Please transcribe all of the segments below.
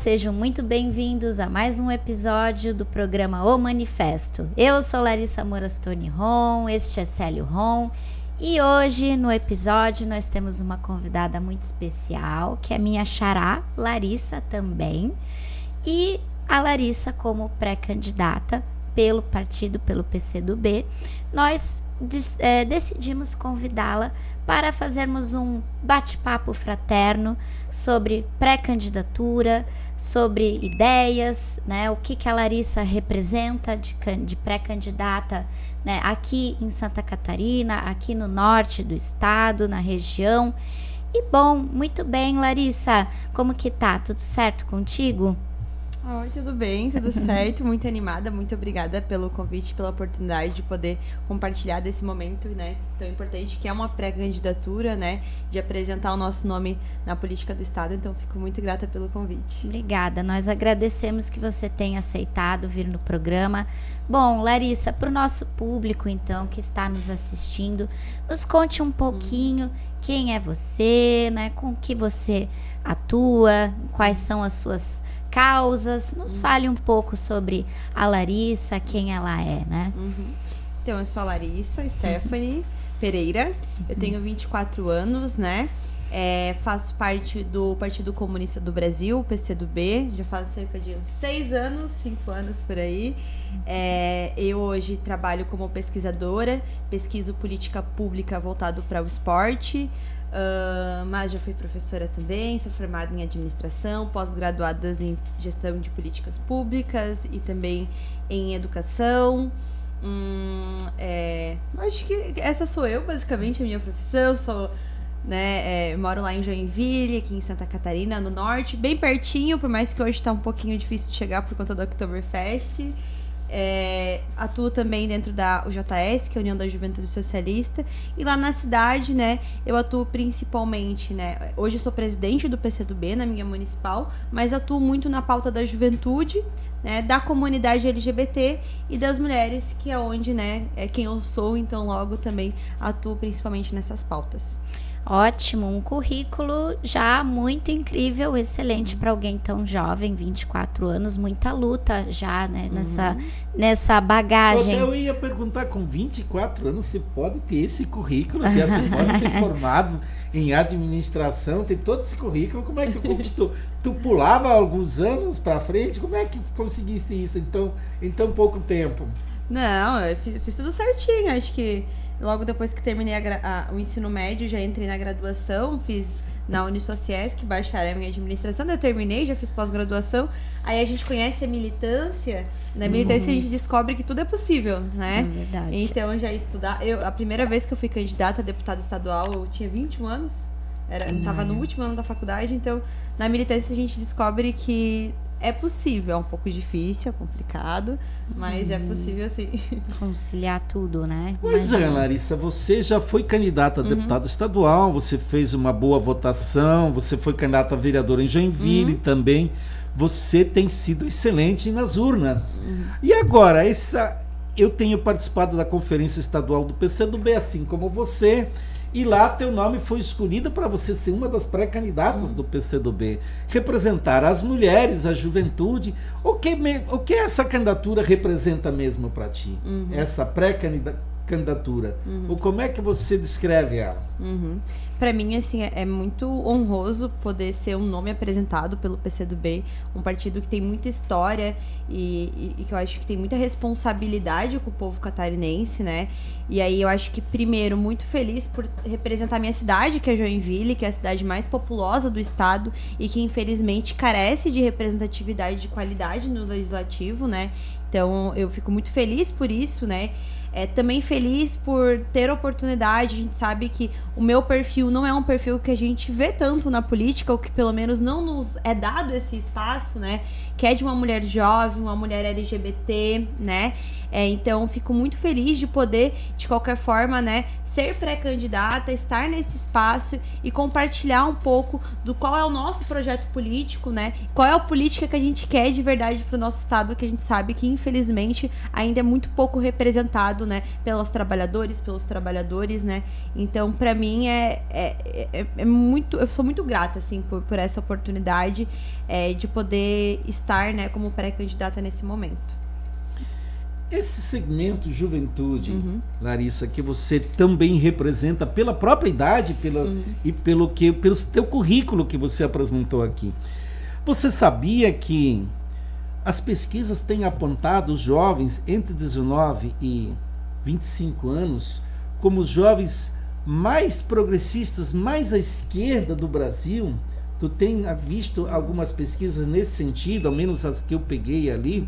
sejam muito bem-vindos a mais um episódio do programa O Manifesto. Eu sou Larissa Morastoni Ron, este é Célio Ron, e hoje no episódio nós temos uma convidada muito especial, que é minha xará, Larissa também, e a Larissa como pré-candidata pelo partido, pelo PCdoB, nós decidimos convidá-la para fazermos um bate-papo fraterno sobre pré-candidatura, sobre ideias, né, o que a Larissa representa de pré-candidata, né, aqui em Santa Catarina, aqui no norte do estado, na região. E bom, muito bem, Larissa, como que tá? Tudo certo contigo? Oi, tudo bem, tudo certo, muito animada, muito obrigada pelo convite, pela oportunidade de poder compartilhar desse momento, né, tão importante, que é uma pré-candidatura, né, de apresentar o nosso nome na política do estado, então fico muito grata pelo convite. Obrigada, nós agradecemos que você tenha aceitado vir no programa. Bom, Larissa, para o nosso público, então, que está nos assistindo, nos conte um pouquinho quem é você, né, com que você atua, quais são as suas causas, nos fale um pouco sobre a Larissa, quem ela é, né? Então, eu sou a Larissa Stephanie Pereira, eu tenho 24 anos, né? Faço parte do Partido Comunista do Brasil, PCdoB, já faz cerca de 6 anos, 5 anos por aí. Eu hoje trabalho como pesquisadora, pesquiso política pública voltado para o esporte, mas já fui professora também, sou formada em administração, pós-graduadas em gestão de políticas públicas e também em educação. Acho que essa sou eu, basicamente, a minha profissão. Sou, né, moro lá em Joinville, aqui em Santa Catarina, no norte, bem pertinho, por mais que hoje está um pouquinho difícil de chegar por conta do Oktoberfest. Atuo também dentro da UJS, que é a União da Juventude Socialista, e lá na cidade, né, eu atuo principalmente, né, hoje sou presidente do PCdoB na minha municipal, mas atuo muito na pauta da juventude, né, da comunidade LGBT e das mulheres, que é onde, né, é quem eu sou, então logo também atuo principalmente nessas pautas. Ótimo, um currículo já muito incrível, excelente para alguém tão jovem, 24 anos, muita luta já, né, nessa bagagem. Eu ia perguntar, com 24 anos você pode ter esse currículo, já você pode ser formado em administração, tem todo esse currículo, como é que tu conquistou? Tu pulava alguns anos para frente, como é que conseguiste isso em tão pouco tempo? Não, eu fiz tudo certinho, acho que logo depois que terminei o ensino médio, já entrei na graduação, fiz na Unisociesc, bacharel em administração, daí eu terminei, já fiz pós-graduação, aí a gente conhece a militância, na militância a gente descobre que tudo é possível, né? Verdade. Então, já estudar, a primeira vez que eu fui candidata a deputada estadual, eu tinha 21 anos, estava no último ano da faculdade, então, na militância a gente descobre que é possível, é um pouco difícil, é complicado, mas é possível sim. Conciliar tudo, né? Pois é, Larissa, você já foi candidata a deputada estadual, você fez uma boa votação, você foi candidata a vereadora em Joinville também, você tem sido excelente nas urnas. E agora, eu tenho participado da conferência estadual do PCdoB, assim como você, e lá teu nome foi escolhido para você ser uma das pré-candidatas do PCdoB, representar as mulheres, a juventude. O que essa candidatura representa mesmo para ti? Essa pré-candidatura. Ou como é que você descreve ela? Para mim, assim, é muito honroso poder ser um nome apresentado pelo PCdoB, um partido que tem muita história e que eu acho que tem muita responsabilidade com o povo catarinense, né? E aí eu acho que, primeiro, muito feliz por representar a minha cidade, que é Joinville, que é a cidade mais populosa do estado e que, infelizmente, carece de representatividade de qualidade no legislativo, né? Então, eu fico muito feliz por isso, né? Também feliz por ter oportunidade. A gente sabe que o meu perfil não é um perfil que a gente vê tanto na política, ou que pelo menos não nos é dado esse espaço, né? Que é de uma mulher jovem, uma mulher LGBT, né? Então, fico muito feliz de poder, de qualquer forma, né, ser pré-candidata, estar nesse espaço e compartilhar um pouco do qual é o nosso projeto político, né? Qual é a política que a gente quer de verdade para o nosso estado, que a gente sabe que, infelizmente, ainda é muito pouco representado, né, pelos trabalhadores, né? Então, para mim, é eu sou muito grata, assim, por essa oportunidade de poder estar, né, como pré-candidata nesse momento. Esse segmento juventude, Larissa, que você também representa pela própria idade e pelo teu currículo que você apresentou aqui. Você sabia que as pesquisas têm apontado os jovens entre 19 e 25 anos como os jovens mais progressistas, mais à esquerda do Brasil? Tu tem visto algumas pesquisas nesse sentido, ao menos as que eu peguei ali,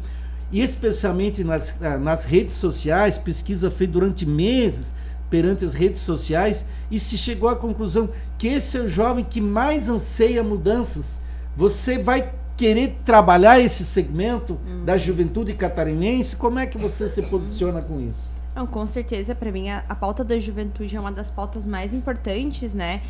e especialmente nas redes sociais, pesquisa feita durante meses perante as redes sociais, e se chegou à conclusão que esse é o jovem que mais anseia mudanças. Você vai querer trabalhar esse segmento da juventude catarinense? Como é que você se posiciona com isso? Não, com certeza, para mim a pauta da juventude é uma das pautas mais importantes, né?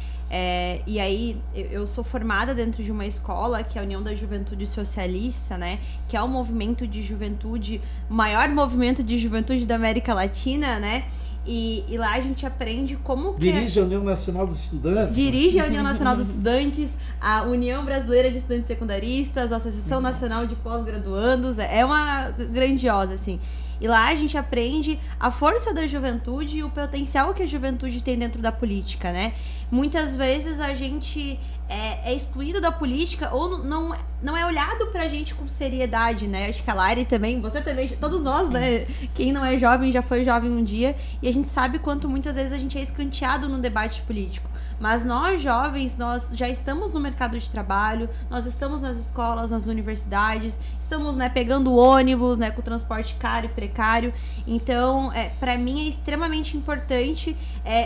E aí eu sou formada dentro de uma escola que é a União da Juventude Socialista, né? Que é o movimento de juventude, o maior movimento de juventude da América Latina, né? E lá a gente aprende como que... Dirige a União Nacional dos Estudantes. Dirige a União Nacional dos Estudantes, a União Brasileira de Estudantes Secundaristas, a Associação Nacional de Pós-Graduandos. É uma grandiosa, assim. E lá a gente aprende a força da juventude e o potencial que a juventude tem dentro da política, né? Muitas vezes a gente é excluído da política ou não é olhado pra gente com seriedade, né? Acho que a Lari também, você também, todos nós, né? Quem não é jovem já foi jovem um dia, e a gente sabe quanto muitas vezes a gente é escanteado no debate político. Mas nós, jovens, nós já estamos no mercado de trabalho, nós estamos nas escolas, nas universidades, estamos, né, pegando ônibus, né, com transporte caro e precário. Então, para mim é extremamente importante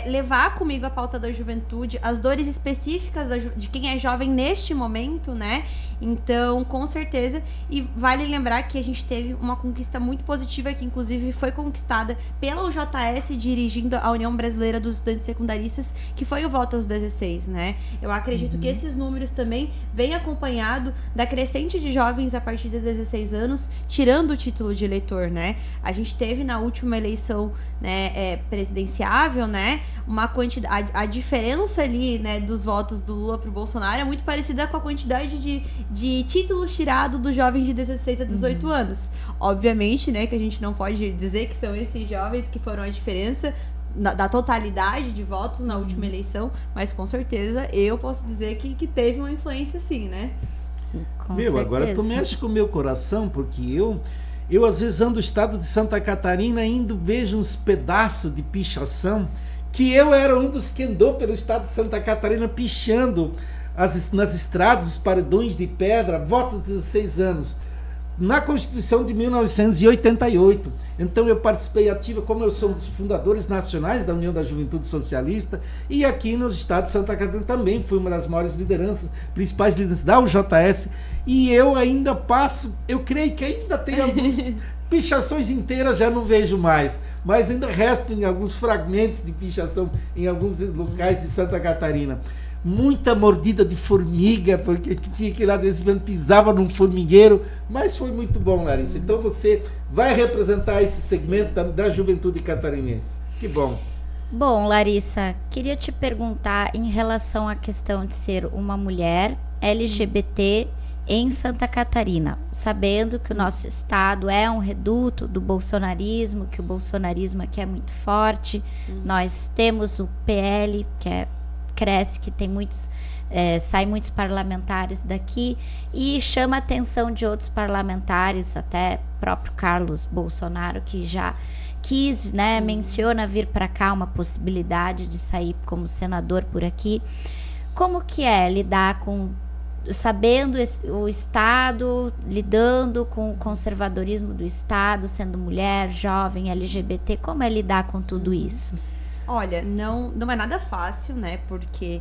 levar comigo a pauta da juventude, as dores específicas de quem é jovem neste momento, né? Então, com certeza, e vale lembrar que a gente teve uma conquista muito positiva, que inclusive foi conquistada pela UJS, dirigindo a União Brasileira dos Estudantes Secundaristas, que foi o voto aos 16, né? Eu acredito que esses números também vêm acompanhado da crescente de jovens a partir de 16 anos, tirando o título de eleitor, né? A gente teve na última eleição, né, presidenciável, né, uma quantidade, a diferença ali, né, dos votos do Lula pro Bolsonaro é muito parecida com a quantidade de títulos tirados dos jovens de 16 a 18 anos. Obviamente, né, que a gente não pode dizer que são esses jovens que foram a diferença da totalidade de votos na última eleição, mas com certeza eu posso dizer que teve uma influência sim, né? Com certeza. Agora tu mexe com o meu coração, porque eu às vezes ando no estado de Santa Catarina e vejo uns pedaços de pichação, que eu era um dos que andou pelo estado de Santa Catarina pichando nas estradas, os paredões de pedra, votos de 16 anos, na Constituição de 1988. Então eu participei ativa, como eu sou um dos fundadores nacionais da União da Juventude Socialista, e aqui no estado de Santa Catarina também fui uma das maiores lideranças, principais lideranças da UJS, e eu ainda passo, eu creio que ainda tem algumas pichações inteiras, já não vejo mais, mas ainda restam alguns fragmentos de pichação em alguns locais de Santa Catarina. Muita mordida de formiga, porque tinha que ir lá de vez em quando, pisava num formigueiro, mas foi muito bom, Larissa. Então você vai representar esse segmento da juventude catarinense. Que bom. Bom, Larissa, queria te perguntar em relação à questão de ser uma mulher LGBT em Santa Catarina, sabendo que o nosso estado é um reduto do bolsonarismo, que o bolsonarismo aqui é muito forte. Nós temos o PL, que cresce, que tem muitos, saem muitos parlamentares daqui, e chama a atenção de outros parlamentares, até próprio Carlos Bolsonaro, que já quis, né, menciona vir para cá uma possibilidade de sair como senador por aqui. Como que é lidar com, sabendo o Estado, lidando com o conservadorismo do Estado, sendo mulher, jovem, LGBT, como é lidar com tudo isso? Olha, não é nada fácil, né? Porque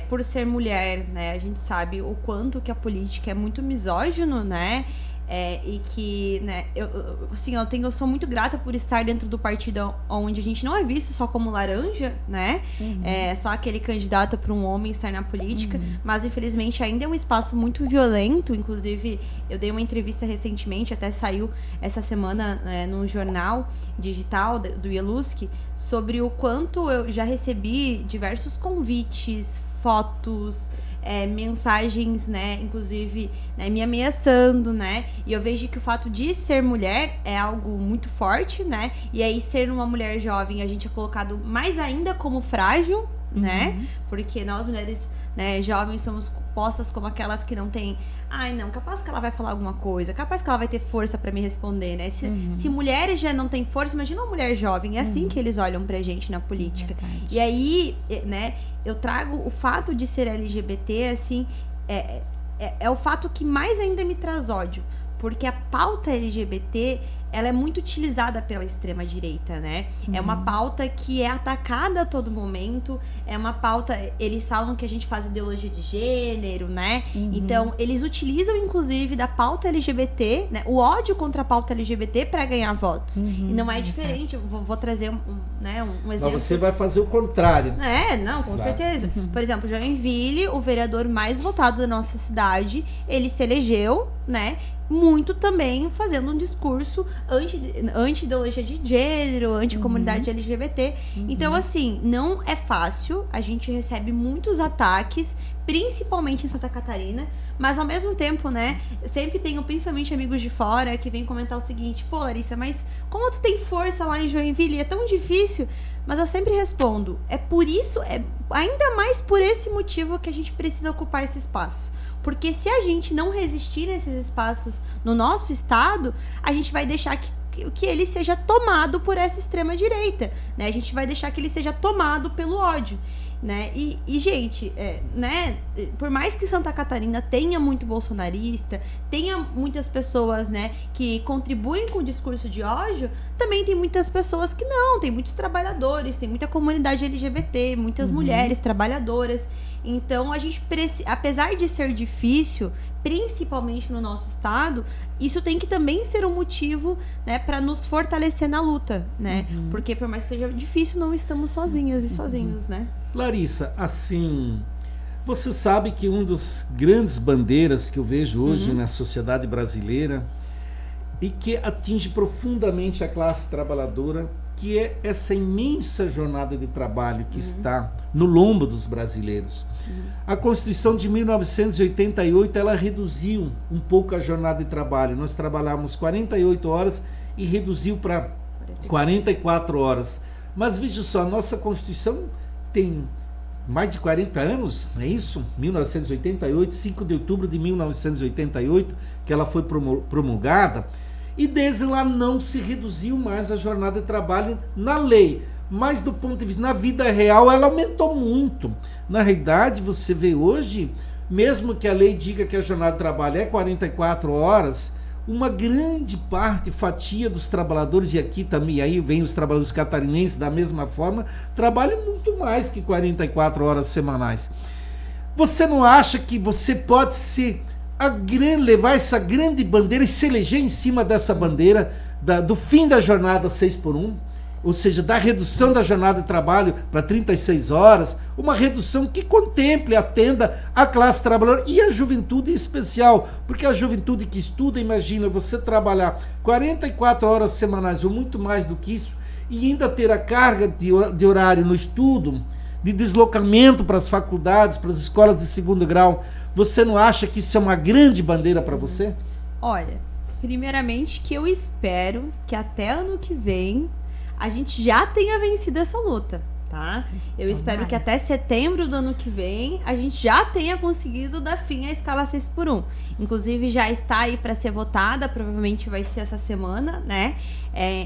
por ser mulher, né, a gente sabe o quanto que a política é muito misógino, né? E que, né, eu sou muito grata por estar dentro do partido onde a gente não é visto só como laranja, né? Só aquele candidato para um homem estar na política, mas infelizmente ainda é um espaço muito violento. Inclusive, eu dei uma entrevista recentemente, até saiu essa semana no jornal digital do Ieluski, sobre o quanto eu já recebi diversos convites, fotos, mensagens, né, inclusive, né, me ameaçando, né, e eu vejo que o fato de ser mulher é algo muito forte, né, e aí ser uma mulher jovem a gente é colocado mais ainda como frágil, né, porque nós mulheres, né, jovens somos postas como aquelas que não têm, capaz que ela vai falar alguma coisa, capaz que ela vai ter força pra me responder, né? Se mulheres já não têm força, imagina uma mulher jovem, é assim que eles olham pra gente na política. E aí, né, eu trago o fato de ser LGBT, assim, é o fato que mais ainda me traz ódio, porque a pauta LGBT, ela é muito utilizada pela extrema-direita, né? É uma pauta que é atacada a todo momento, é uma pauta... Eles falam que a gente faz ideologia de gênero, né? Então, eles utilizam, inclusive, da pauta LGBT, né? O ódio contra a pauta LGBT para ganhar votos. E não é diferente. Vou trazer um exemplo. Mas você vai fazer o contrário. Com certeza. Por exemplo, Joinville, o vereador mais votado da nossa cidade, ele se elegeu, né? Muito também fazendo um discurso anti-ideologia de gênero, anti-comunidade LGBT. Então, assim, não é fácil. A gente recebe muitos ataques, principalmente em Santa Catarina. Mas, ao mesmo tempo, né, eu sempre tenho principalmente amigos de fora que vêm comentar o seguinte: pô, Larissa, mas como tu tem força lá em Joinville? É tão difícil. Mas eu sempre respondo, é por isso, ainda mais por esse motivo que a gente precisa ocupar esse espaço. Porque se a gente não resistir nesses espaços no nosso estado, a gente vai deixar que ele seja tomado por essa extrema-direita, né? A gente vai deixar que ele seja tomado pelo ódio, né? E gente, né? Por mais que Santa Catarina tenha muito bolsonarista, tenha muitas pessoas, né, que contribuem com o discurso de ódio, também tem muitas pessoas que não, tem muitos trabalhadores, tem muita comunidade LGBT, muitas mulheres trabalhadoras. Então, a gente apesar de ser difícil, principalmente no nosso estado, isso tem que também ser um motivo, né, para nos fortalecer na luta, né? Porque por mais que seja difícil, não estamos sozinhas e sozinhos, né? Larissa, assim, você sabe que um dos grandes bandeiras que eu vejo hoje na sociedade brasileira e que atinge profundamente a classe trabalhadora, que é essa imensa jornada de trabalho que está no lombo dos brasileiros. A Constituição de 1988, ela reduziu um pouco a jornada de trabalho. Nós trabalhávamos 48 horas e reduziu para 44 horas. Mas veja só, a nossa Constituição tem mais de 40 anos, não é isso? 1988, 5 de outubro de 1988, que ela foi promulgada. E desde lá não se reduziu mais a jornada de trabalho na lei. Mas do ponto de vista, na vida real, ela aumentou muito. Na realidade, você vê hoje, mesmo que a lei diga que a jornada de trabalho é 44 horas, uma grande parte, fatia dos trabalhadores, e aqui também, aí vem os trabalhadores catarinenses da mesma forma, trabalham muito mais que 44 horas semanais. Você não acha que você pode ser levar essa grande bandeira e se eleger em cima dessa bandeira do fim da jornada 6x1, ou seja, da redução da jornada de trabalho para 36 horas, uma redução que contemple e atenda a classe trabalhadora e a juventude em especial, porque a juventude que estuda, imagina você trabalhar 44 horas semanais ou muito mais do que isso e ainda ter a carga de horário no estudo, de deslocamento para as faculdades, para as escolas de segundo grau. Você não acha que isso é uma grande bandeira para você? Olha, primeiramente que eu espero que até ano que vem a gente já tenha vencido essa luta, tá? Eu espero que até setembro do ano que vem a gente já tenha conseguido dar fim à escala 6x1. Inclusive já está aí para ser votada, provavelmente vai ser essa semana, né?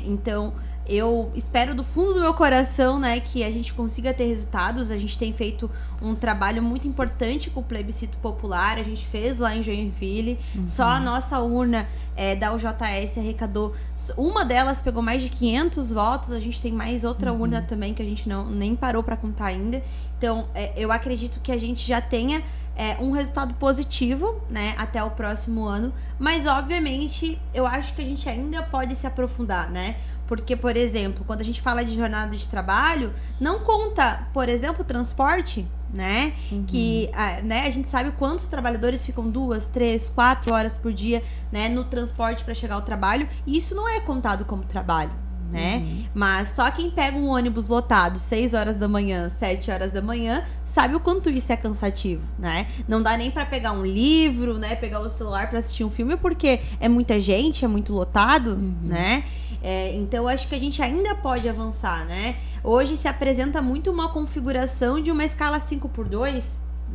Então eu espero do fundo do meu coração, né, que a gente consiga ter resultados. A gente tem feito um trabalho muito importante com o plebiscito popular. A gente fez lá em Joinville. Só a nossa urna da UJS arrecadou. Uma delas pegou mais de 500 votos. A gente tem mais outra urna também que a gente nem parou para contar ainda. Então, eu acredito que a gente já tenha um resultado positivo, né, até o próximo ano, mas obviamente eu acho que a gente ainda pode se aprofundar, né? Porque, por exemplo, quando a gente fala de jornada de trabalho, não conta, por exemplo, o transporte, né? Que né, a gente sabe quantos trabalhadores ficam 2, 3, 4 horas por dia, né, no transporte para chegar ao trabalho, e isso não é contado como trabalho, né? Mas só quem pega um ônibus lotado 6 horas da manhã, 7 horas da manhã, sabe o quanto isso é cansativo, né? Não dá nem pra pegar um livro, né? Pegar o celular pra assistir um filme, porque é muita gente, é muito lotado, né? Então, eu acho que a gente ainda pode avançar, né? Hoje se apresenta muito uma configuração de uma escala 5x2,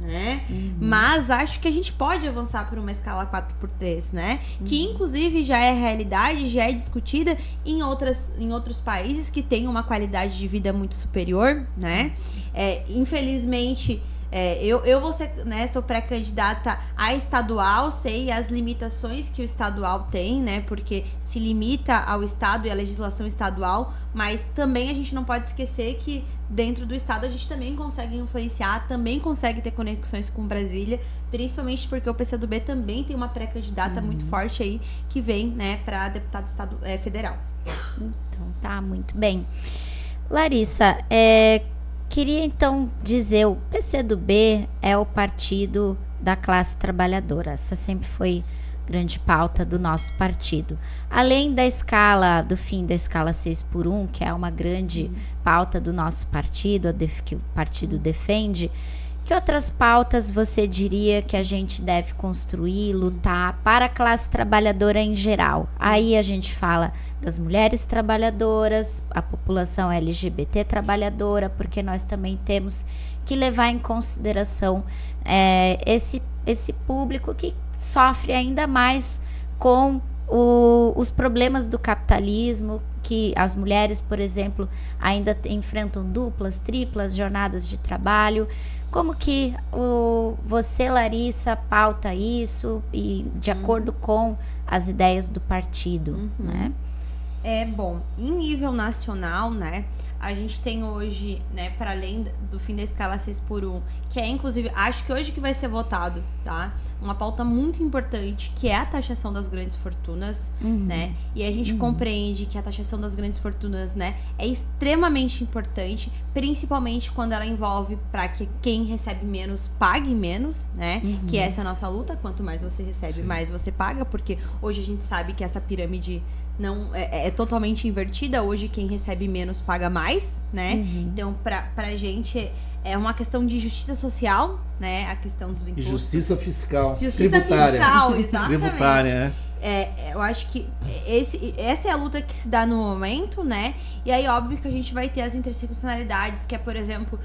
né? Mas acho que a gente pode avançar para uma escala 4x3, né? Que inclusive já é realidade, já é discutida em outros países que têm uma qualidade de vida muito superior, né? Infelizmente, eu vou ser, né, sou pré-candidata a estadual, sei as limitações que o estadual tem, né? Porque se limita ao estado e à legislação estadual, mas também a gente não pode esquecer que dentro do estado a gente também consegue influenciar, também consegue ter conexões com Brasília, principalmente porque o PCdoB também tem uma pré-candidata muito forte aí que vem, né, para deputado federal. Então, tá, muito bem. Larissa, queria então dizer, o PCdoB é o partido da classe trabalhadora. Essa sempre foi grande pauta do nosso partido. Além da escala, do fim da escala 6x1, que é uma grande pauta do nosso partido, que o partido defende, que outras pautas você diria que a gente deve construir, lutar para a classe trabalhadora em geral? Aí a gente fala das mulheres trabalhadoras, a população LGBT trabalhadora, porque nós também temos que levar em consideração esse público que sofre ainda mais com os problemas do capitalismo, que as mulheres, por exemplo, ainda enfrentam duplas, triplas jornadas de trabalho. Como que você, Larissa, pauta isso e de acordo com as ideias do partido, né? Bom, em nível nacional, né, a gente tem hoje, né, para além do fim da escala 6x1, que é inclusive, acho que hoje que vai ser votado, tá? Uma pauta muito importante, que é a taxação das grandes fortunas, né? E a gente compreende que a taxação das grandes fortunas, né, é extremamente importante, principalmente quando ela envolve para que quem recebe menos pague menos, né? Que essa é a nossa luta, quanto mais você recebe, mais você paga, porque hoje a gente sabe que essa pirâmide não é totalmente invertida. Hoje quem recebe menos paga mais, né? Então pra gente é uma questão de justiça social, né? A questão dos impostos. E justiça fiscal. Justiça tributária. fiscal, exatamente. Tributária, eu acho que essa é a luta que se dá no momento, né? E aí, óbvio que a gente vai ter as interseccionalidades, que é, por exemplo,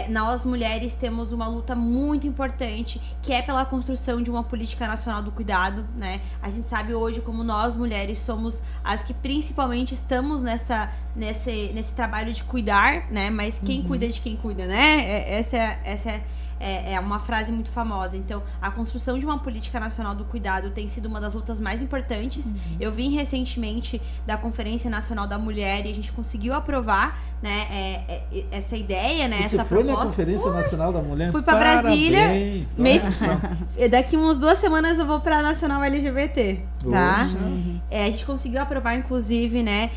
nós mulheres temos uma luta muito importante, que é pela construção de uma política nacional do cuidado, né? A gente sabe hoje como nós mulheres somos as que principalmente estamos nesse trabalho de cuidar, né? Mas quem cuida de quem cuida, né? Essa é uma frase muito famosa. Então, a construção de uma política nacional do cuidado tem sido uma das lutas mais importantes. Eu vim recentemente da Conferência Nacional da Mulher e a gente conseguiu aprovar, né, essa ideia, né? Você essa foi proposta. na Conferência Nacional da Mulher? Fui pra Brasília. Parabéns. Daqui umas 2 semanas eu vou pra Nacional LGBT, tá? A gente conseguiu aprovar, inclusive, né,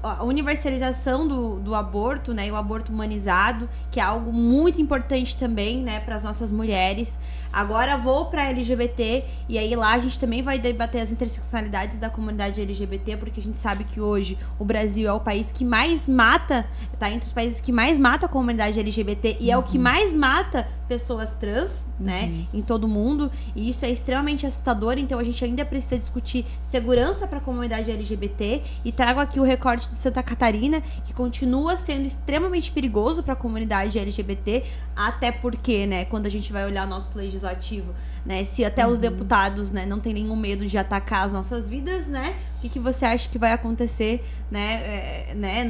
a universalização do aborto, né, e o aborto humanizado, que é algo muito importante também, né, para as nossas mulheres. Agora vou para LGBT e aí lá a gente também vai debater as interseccionalidades da comunidade LGBT, porque a gente sabe que hoje o Brasil é o país que mais mata, tá entre os países que mais mata a comunidade LGBT e é o que mais mata pessoas trans, né, em todo o mundo, e isso é extremamente assustador. Então a gente ainda precisa discutir segurança para a comunidade LGBT, e trago aqui o recorte de Santa Catarina, que continua sendo extremamente perigoso para a comunidade LGBT, até porque, né, quando a gente vai olhar nosso legislativo, né, se até os deputados, né, não tem nenhum medo de atacar as nossas vidas, né, o que você acha que vai acontecer, né,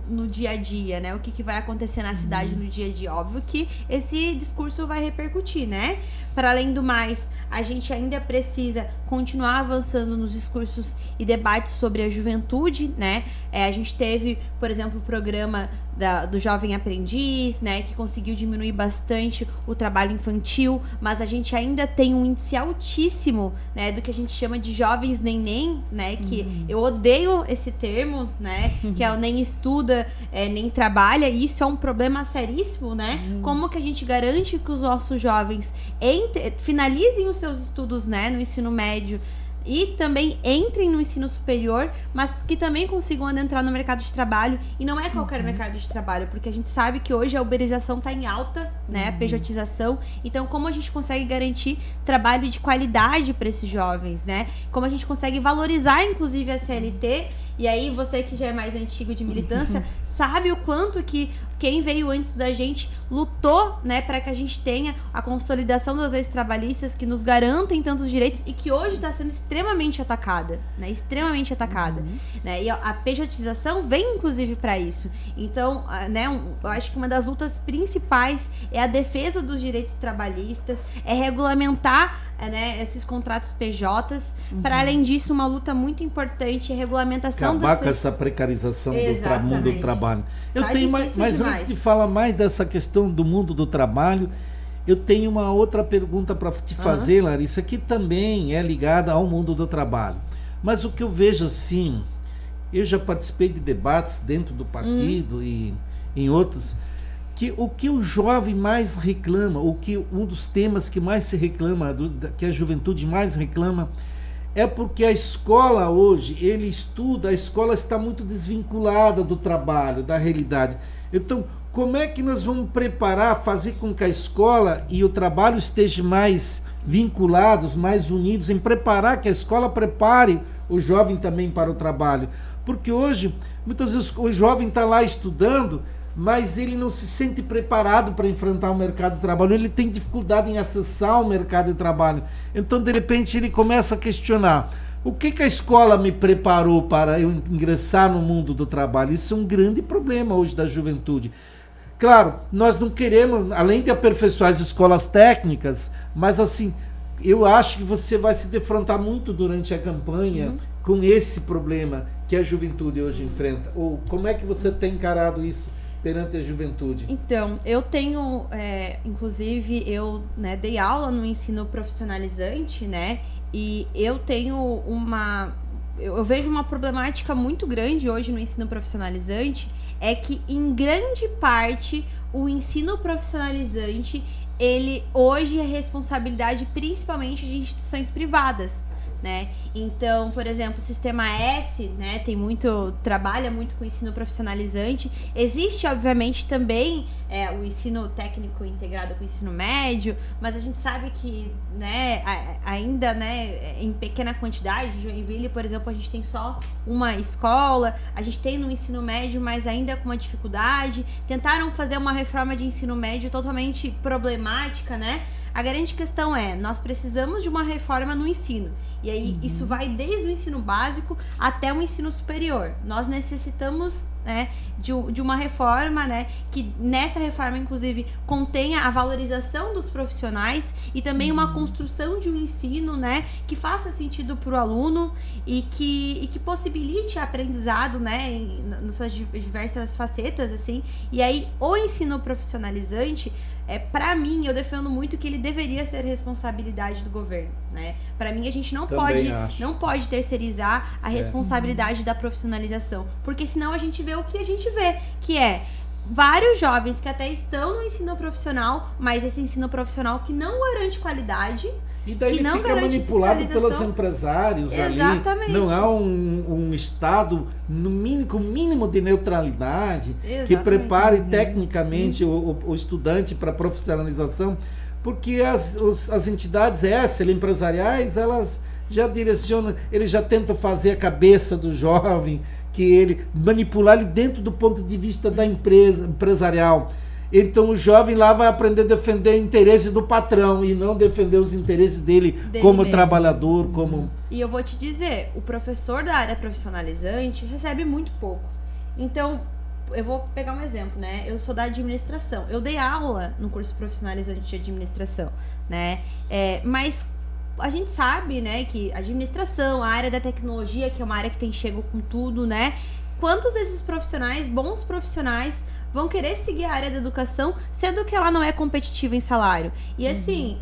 no dia a dia, né? O que vai acontecer na cidade no dia a dia? Óbvio que esse discurso vai repercutir, né? Para além do mais, a gente ainda precisa continuar avançando nos discursos e debates sobre a juventude, né? A gente teve, por exemplo, o programa do jovem aprendiz, né, que conseguiu diminuir bastante o trabalho infantil, mas a gente ainda tem um índice altíssimo, né, do que a gente chama de jovens neném, né, que eu odeio esse termo, né, que é o nem estuda, nem trabalha, e isso é um problema seríssimo, né? Como que a gente garante que os nossos jovens finalizem os seus estudos, né, no ensino médio, e também entrem no ensino superior, mas que também consigam adentrar no mercado de trabalho, e não é qualquer mercado de trabalho, porque a gente sabe que hoje a uberização está em alta, né, a pejotização, então como a gente consegue garantir trabalho de qualidade para esses jovens, né, como a gente consegue valorizar inclusive a CLT, e aí você que já é mais antigo de militância, sabe o quanto que quem veio antes da gente lutou, né, para que a gente tenha a consolidação das leis trabalhistas que nos garantem tantos direitos e que hoje está sendo extremamente atacada, né, extremamente atacada, né, e a pejotização vem inclusive para isso. Então, né, eu acho que uma das lutas principais é a defesa dos direitos trabalhistas, é regulamentar, né, esses contratos PJs. Para além disso, uma luta muito importante é a regulamentação acabar com essa precarização do mundo do trabalho. Eu tenho mas antes de falar mais dessa questão do mundo do trabalho, eu tenho uma outra pergunta para te fazer, Larissa, que também é ligada ao mundo do trabalho. Mas o que eu vejo assim, eu já participei de debates dentro do partido e em outros, que o que o jovem mais reclama, um dos temas que mais se reclama, que a juventude mais reclama, é porque a escola hoje, ele estuda, a escola está muito desvinculada do trabalho, da realidade. Então, como é que nós vamos preparar, fazer com que a escola e o trabalho estejam mais vinculados, mais unidos, em preparar, que a escola prepare o jovem também para o trabalho? Porque hoje, muitas vezes, o jovem está lá estudando, mas ele não se sente preparado para enfrentar o mercado de trabalho, ele tem dificuldade em acessar o mercado de trabalho. Então, de repente, ele começa a questionar: o que a escola me preparou para eu ingressar no mundo do trabalho? Isso é um grande problema hoje da juventude. Claro, nós não queremos, além de aperfeiçoar as escolas técnicas, mas assim, eu acho que você vai se defrontar muito durante a campanha com esse problema que a juventude hoje enfrenta. Ou como é que você tem encarado isso perante a juventude? Então, eu tenho, inclusive, eu, né, dei aula no ensino profissionalizante, né, e eu tenho eu vejo uma problemática muito grande hoje no ensino profissionalizante, é que, em grande parte, o ensino profissionalizante, ele hoje é responsabilidade principalmente de instituições privadas, né? Então, por exemplo, o Sistema S, né, trabalha muito com o ensino profissionalizante. Existe, obviamente, também o ensino técnico integrado com o ensino médio, mas a gente sabe que, né, ainda, né, em pequena quantidade. Em Joinville, por exemplo, a gente tem só uma escola, a gente tem no ensino médio, mas ainda com uma dificuldade. Tentaram fazer uma reforma de ensino médio totalmente problemática, né? A grande questão é, nós precisamos de uma reforma no ensino. E aí, isso vai desde o ensino básico até o ensino superior. Nós necessitamos, né, de uma reforma, né, que nessa reforma, inclusive, contenha a valorização dos profissionais e também uma construção de um ensino, né, que faça sentido para o aluno e que possibilite aprendizado, né, nas suas diversas facetas, assim. E aí, o ensino profissionalizante, para mim, eu defendo muito que ele deveria ser responsabilidade do governo, né? Para mim, a gente não pode terceirizar a responsabilidade da profissionalização, porque senão a gente vê o que a gente vê, que é vários jovens que até estão no ensino profissional, mas esse ensino profissional que não garante qualidade, e daí ele fica manipulado pelos empresários. Exatamente. Ali. Não há um Estado com o mínimo de neutralidade. Exatamente. Que prepare tecnicamente o estudante para a profissionalização, porque as entidades empresariais, elas já direcionam, eles já tentam fazer a cabeça do jovem, manipular ele dentro do ponto de vista da empresa empresarial. Então o jovem lá vai aprender a defender o interesse do patrão e não defender os interesses dele como mesmo. Trabalhador, como... E eu vou te dizer, o professor da área profissionalizante recebe muito pouco. Então, eu vou pegar um exemplo, né? Eu sou da administração. Eu dei aula no curso profissionalizante de administração, né? Mas a gente sabe, né, que a administração, a área da tecnologia, que é uma área que tem chego com tudo, né? Quantos desses profissionais, bons profissionais, vão querer seguir a área da educação, sendo que ela não é competitiva em salário. E assim,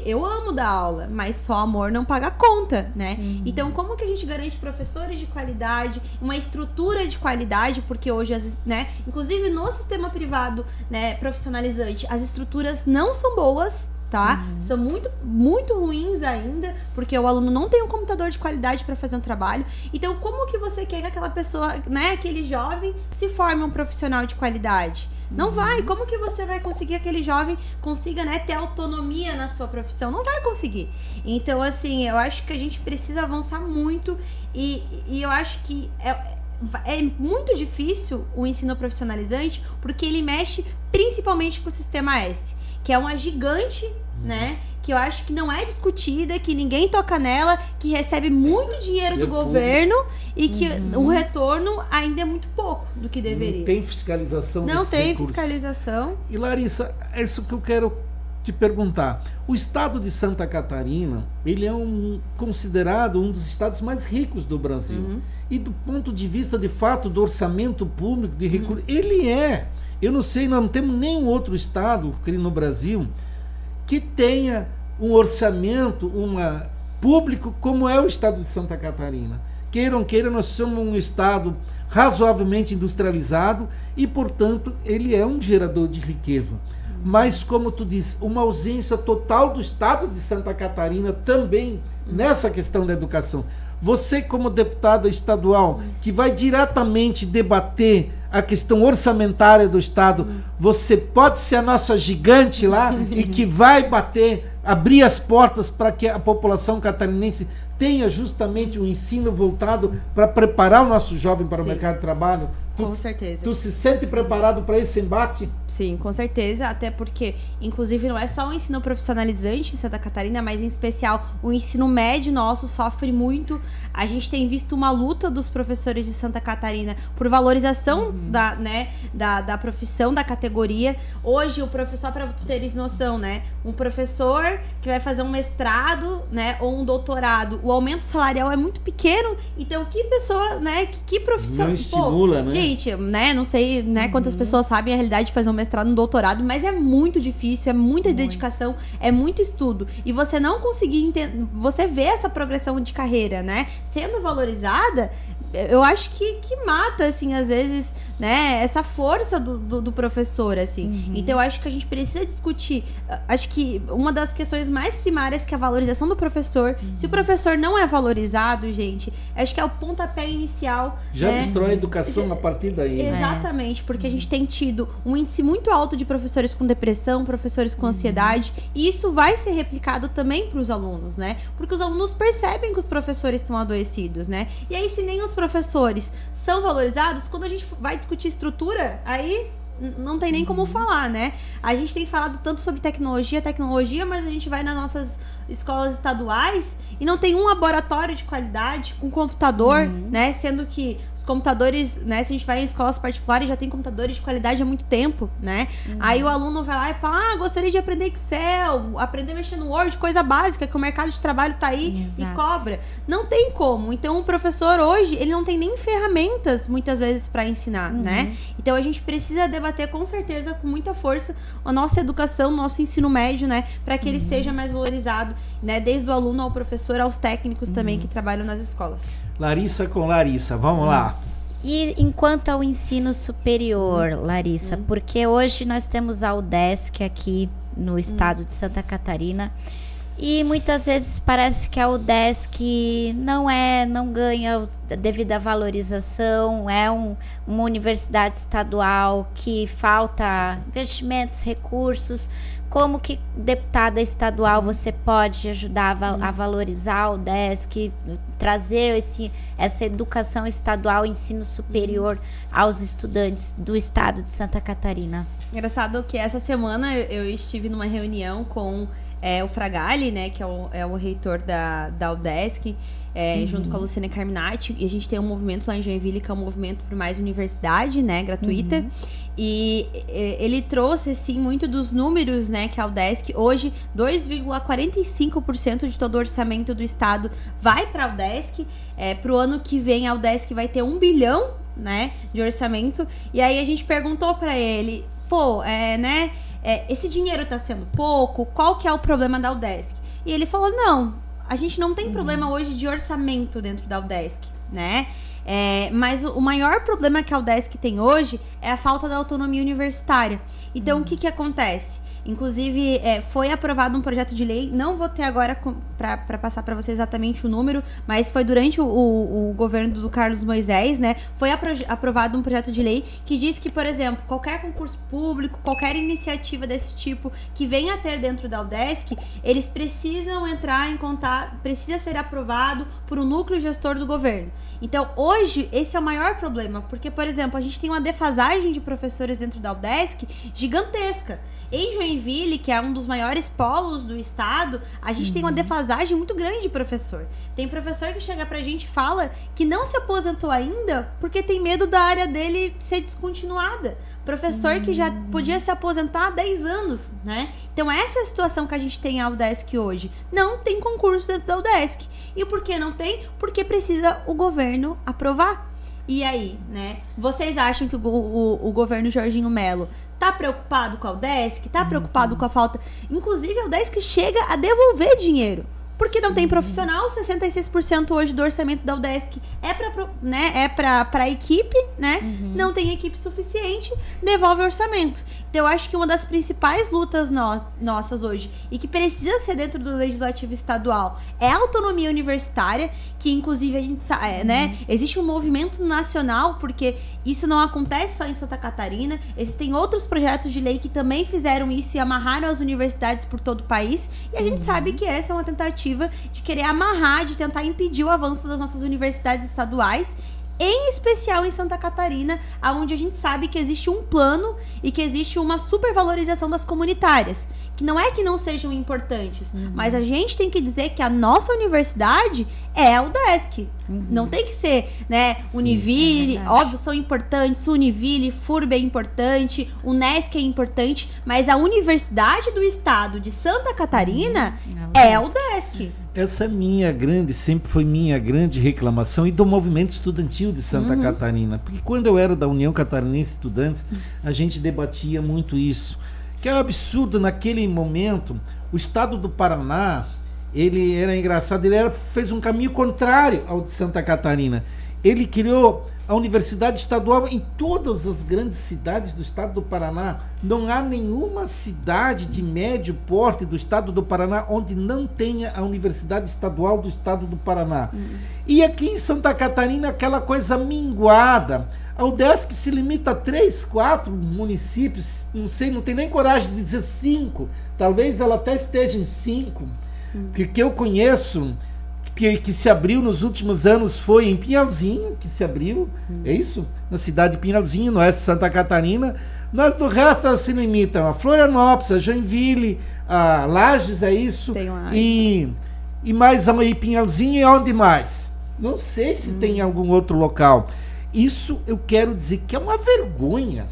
eu amo dar aula, mas só amor não paga conta, né? Então, como que a gente garante professores de qualidade, uma estrutura de qualidade, porque hoje, né, inclusive no sistema privado, né, profissionalizante, as estruturas não são boas, tá? São muito, muito ruins ainda, porque o aluno não tem um computador de qualidade para fazer um trabalho. Então, como que você quer que aquela pessoa, né, aquele jovem, se forme um profissional de qualidade? Não vai. Como que você vai conseguir que aquele jovem consiga, né, ter autonomia na sua profissão? Não vai conseguir. Então, assim, eu acho que a gente precisa avançar muito e eu acho que é muito difícil o ensino profissionalizante, porque ele mexe principalmente com o Sistema S, que é uma gigante, né? Que eu acho que não é discutida, que ninguém toca nela, que recebe muito dinheiro do governo e que o retorno ainda é muito pouco do que deveria. Não tem fiscalização. Não tem fiscalização. E Larissa, é isso que eu quero te perguntar. O estado de Santa Catarina, ele é considerado um dos estados mais ricos do Brasil. E do ponto de vista, de fato, do orçamento público, de recursos, ele é. Eu não sei, nós não temos nenhum outro estado no Brasil que tenha um orçamento público como é o estado de Santa Catarina. Queiram, nós somos um estado razoavelmente industrializado e, portanto, ele é um gerador de riqueza. Mas, como tu disse, uma ausência total do estado de Santa Catarina também nessa questão da educação. Você, como deputada estadual, que vai diretamente debater a questão orçamentária do estado, você pode ser a nossa gigante lá e que vai abrir as portas para que a população catarinense tenha justamente um ensino voltado para preparar o nosso jovem para o mercado de trabalho? Com certeza. Tu se sente preparado para esse embate? Sim, com certeza, até porque, inclusive, não é só o ensino profissionalizante em Santa Catarina, mas em especial o ensino médio nosso sofre muito. A gente tem visto uma luta dos professores de Santa Catarina por valorização da profissão, da categoria. Hoje, o professor, para tu teres noção, né, um professor que vai fazer um mestrado, né, ou um doutorado, o aumento salarial é muito pequeno, então que pessoa, né, que profissão... Não estimula, né? Gente, né, não sei, né, quantas pessoas sabem a realidade de fazer um mestrado, um doutorado, mas é muito difícil, é muita dedicação, é muito estudo. E você não conseguir você vê essa progressão de carreira, né, sendo valorizada, eu acho que mata, assim, às vezes, né, essa força do professor, assim. Então, eu acho que a gente precisa discutir, acho que uma das questões mais primárias que é a valorização do professor. Se o professor não é valorizado, gente, acho que é o pontapé inicial. Já né? destrói a educação a partir daí. Exatamente, porque a gente tem tido um índice muito alto de professores com depressão, professores com ansiedade, e isso vai ser replicado também para os alunos, né? Porque os alunos percebem que os professores estão adoecidos, né? E aí, se nem os professores são valorizados, quando a gente vai discutir estrutura, aí não tem nem como falar, né? A gente tem falado tanto sobre tecnologia, mas a gente vai nas nossas escolas estaduais e não tem um laboratório de qualidade com computador, né? Sendo que os computadores, né? Se a gente vai em escolas particulares, já tem computadores de qualidade há muito tempo, né? Aí o aluno vai lá e fala, gostaria de aprender Excel, aprender a mexer no Word, coisa básica, que o mercado de trabalho tá aí e cobra. Não tem como. Então, o professor hoje, ele não tem nem ferramentas, muitas vezes, para ensinar, né? Então, a gente precisa debater, com certeza, com muita força, a nossa educação, nosso ensino médio, né? Para que ele seja mais valorizado, né? Desde o aluno ao professor, aos técnicos também que trabalham nas escolas. Larissa com Larissa, vamos lá. E enquanto ao ensino superior, Larissa, porque hoje nós temos a UDESC aqui no estado de Santa Catarina e muitas vezes parece que a UDESC não ganha devido à valorização, é uma universidade estadual que falta investimentos, recursos. Como que deputada estadual você pode ajudar a valorizar o UDESC, trazer essa educação estadual, ensino superior aos estudantes do estado de Santa Catarina? Engraçado que essa semana eu estive numa reunião com o Fragali, né, que é o reitor da UDESC, junto com a Luciana Carminati, e a gente tem um movimento lá em Joinville que é um movimento por mais universidade, né, gratuita. E ele trouxe, assim, muito dos números, né, que a UDESC, hoje, 2,45% de todo o orçamento do estado vai para a UDESC. Para o ano que vem, a UDESC vai ter 1 bilhão né, de orçamento. E aí a gente perguntou para ele, pô, esse dinheiro tá sendo pouco, qual que é o problema da UDESC? E ele falou, não, a gente não tem problema hoje de orçamento dentro da UDESC, né? Mas o maior problema que a UDESC tem hoje é a falta da autonomia universitária. Então, o que acontece? Inclusive, foi aprovado um projeto de lei, não vou ter agora para passar para você exatamente o número, mas foi durante o governo do Carlos Moisés, né? Foi aprovado um projeto de lei que diz que, por exemplo, qualquer concurso público, qualquer iniciativa desse tipo que venha a ter dentro da UDESC, eles precisam entrar em contato, precisa ser aprovado por um núcleo gestor do governo. Então, hoje, esse é o maior problema, porque, por exemplo, a gente tem uma defasagem de professores dentro da UDESC gigantesca. Em Joinville, que é um dos maiores polos do estado, a gente tem uma defasagem muito grande de professor. Tem professor que chega pra gente e fala que não se aposentou ainda porque tem medo da área dele ser descontinuada. Professor que já podia se aposentar há 10 anos, né? Então essa é a situação que a gente tem na UDESC hoje. Não tem concurso dentro da UDESC. E por que não tem? Porque precisa o governo aprovar. E aí, né? Vocês acham que o governo Jorginho Melo tá preocupado com a UDESC? Tá preocupado com a falta? Inclusive, a UDESC chega a devolver dinheiro. Porque não tem profissional, 66% hoje do orçamento da UDESC é para a equipe, né? Não tem equipe suficiente, devolve o orçamento. Então, eu acho que uma das principais lutas nossas hoje, e que precisa ser dentro do legislativo estadual, é a autonomia universitária, que inclusive a gente sabe, né? Existe um movimento nacional, porque isso não acontece só em Santa Catarina, existem outros projetos de lei que também fizeram isso e amarraram as universidades por todo o país, e a gente sabe que essa é uma tentativa de querer amarrar, de tentar impedir o avanço das nossas universidades estaduais, em especial em Santa Catarina, onde a gente sabe que existe um plano e que existe uma supervalorização das comunitárias, que não é que não sejam importantes, mas a gente tem que dizer que a nossa universidade é a UDESC. Não tem que ser, né, Univille, óbvio, são importantes, Univille, FURB é importante, Unesc é importante, mas a Universidade do Estado de Santa Catarina é a UDESC. Essa sempre foi minha grande reclamação e do movimento estudantil de Santa Catarina. Porque quando eu era da União Catarinense de Estudantes, a gente debatia muito isso. Que é um absurdo, naquele momento, o estado do Paraná, ele era engraçado, fez um caminho contrário ao de Santa Catarina. Ele criou a Universidade Estadual em todas as grandes cidades do estado do Paraná. Não há nenhuma cidade de médio porte do estado do Paraná onde não tenha a Universidade Estadual do estado do Paraná. E aqui em Santa Catarina, aquela coisa minguada. A UDESC se limita a 3, 4 municípios, não sei, não tem nem coragem de dizer 5. Talvez ela até esteja em 5. Que eu conheço, que se abriu nos últimos anos, foi em Pinhalzinho, que se abriu, é isso? Na cidade de Pinhalzinho, no oeste de Santa Catarina. Mas do resto elas se limitam a Florianópolis, a Joinville, a Lages, é isso? Tem lá. E mais aí Pinhalzinho, e onde mais? Não sei se tem algum outro local. Isso eu quero dizer que é uma vergonha.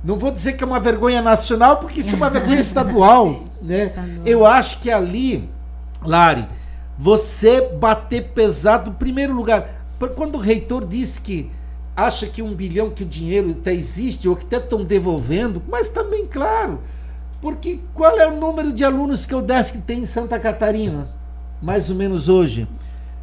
Não vou dizer que é uma vergonha nacional, porque isso é uma vergonha estadual, né? Eu acho que ali, Lari, você bater pesado no primeiro lugar. Quando o reitor disse que acha que 1 bilhão, que o dinheiro até existe, ou que até estão devolvendo, mas também, claro, porque qual é o número de alunos que a UDESC tem em Santa Catarina? Mais ou menos hoje.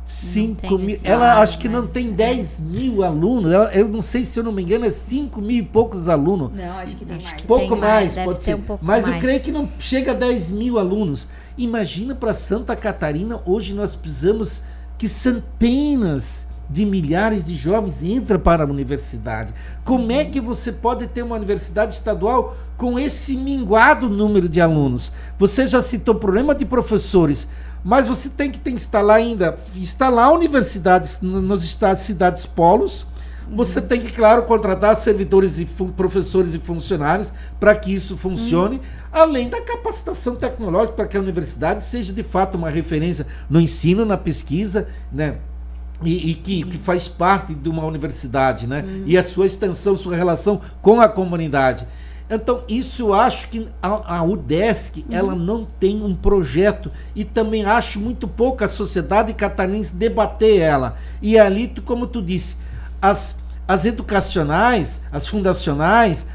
5 mil. Ela acho que não tem 10 mil alunos. Eu não sei, se eu não me engano, é 5 mil e poucos alunos. Não, acho que tem mais. Pouco mais, deve pode ter ser. um pouco Mas mais. eu creio que não chega a 10 mil alunos. Imagina para Santa Catarina, hoje nós precisamos que centenas de milhares de jovens entrem para a universidade. Como é que você pode ter uma universidade estadual com esse minguado número de alunos? Você já citou o problema de professores, mas você tem que instalar universidades nos estados, cidades polos. Você tem que, claro, contratar servidores e professores e funcionários para que isso funcione, além da capacitação tecnológica para que a universidade seja de fato uma referência no ensino, na pesquisa, né? E que faz parte de uma universidade, né? E a sua extensão, sua relação com a comunidade. Então, isso eu acho que a UDESC, ela não tem um projeto, e também acho muito pouco a sociedade catarinense debater ela. E ali, como tu disse, as educacionais, as fundacionais,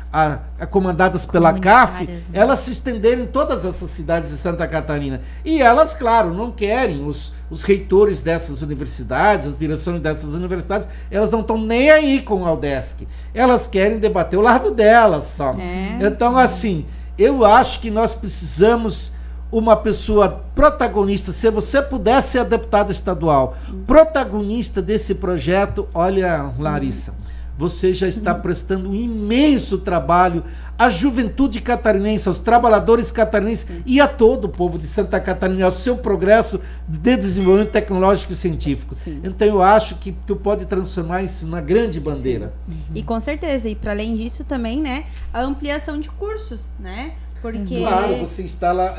comandadas pela CAF, né? elas se estenderam em todas essas cidades de Santa Catarina. E elas, claro, não querem, os reitores dessas universidades, as direções dessas universidades, elas não estão nem aí com o UDESC. Elas querem debater o lado delas só. Então, assim, eu acho que nós precisamos uma pessoa protagonista. Se você puder ser a deputada estadual, protagonista desse projeto, olha, Larissa, você já está prestando um imenso trabalho à juventude catarinense, aos trabalhadores catarinenses e a todo o povo de Santa Catarina, ao seu progresso de desenvolvimento tecnológico e científico. Sim. Então eu acho que tu pode transformar isso numa grande bandeira. E com certeza, e para além disso também, né, a ampliação de cursos, né? Porque Claro, você instala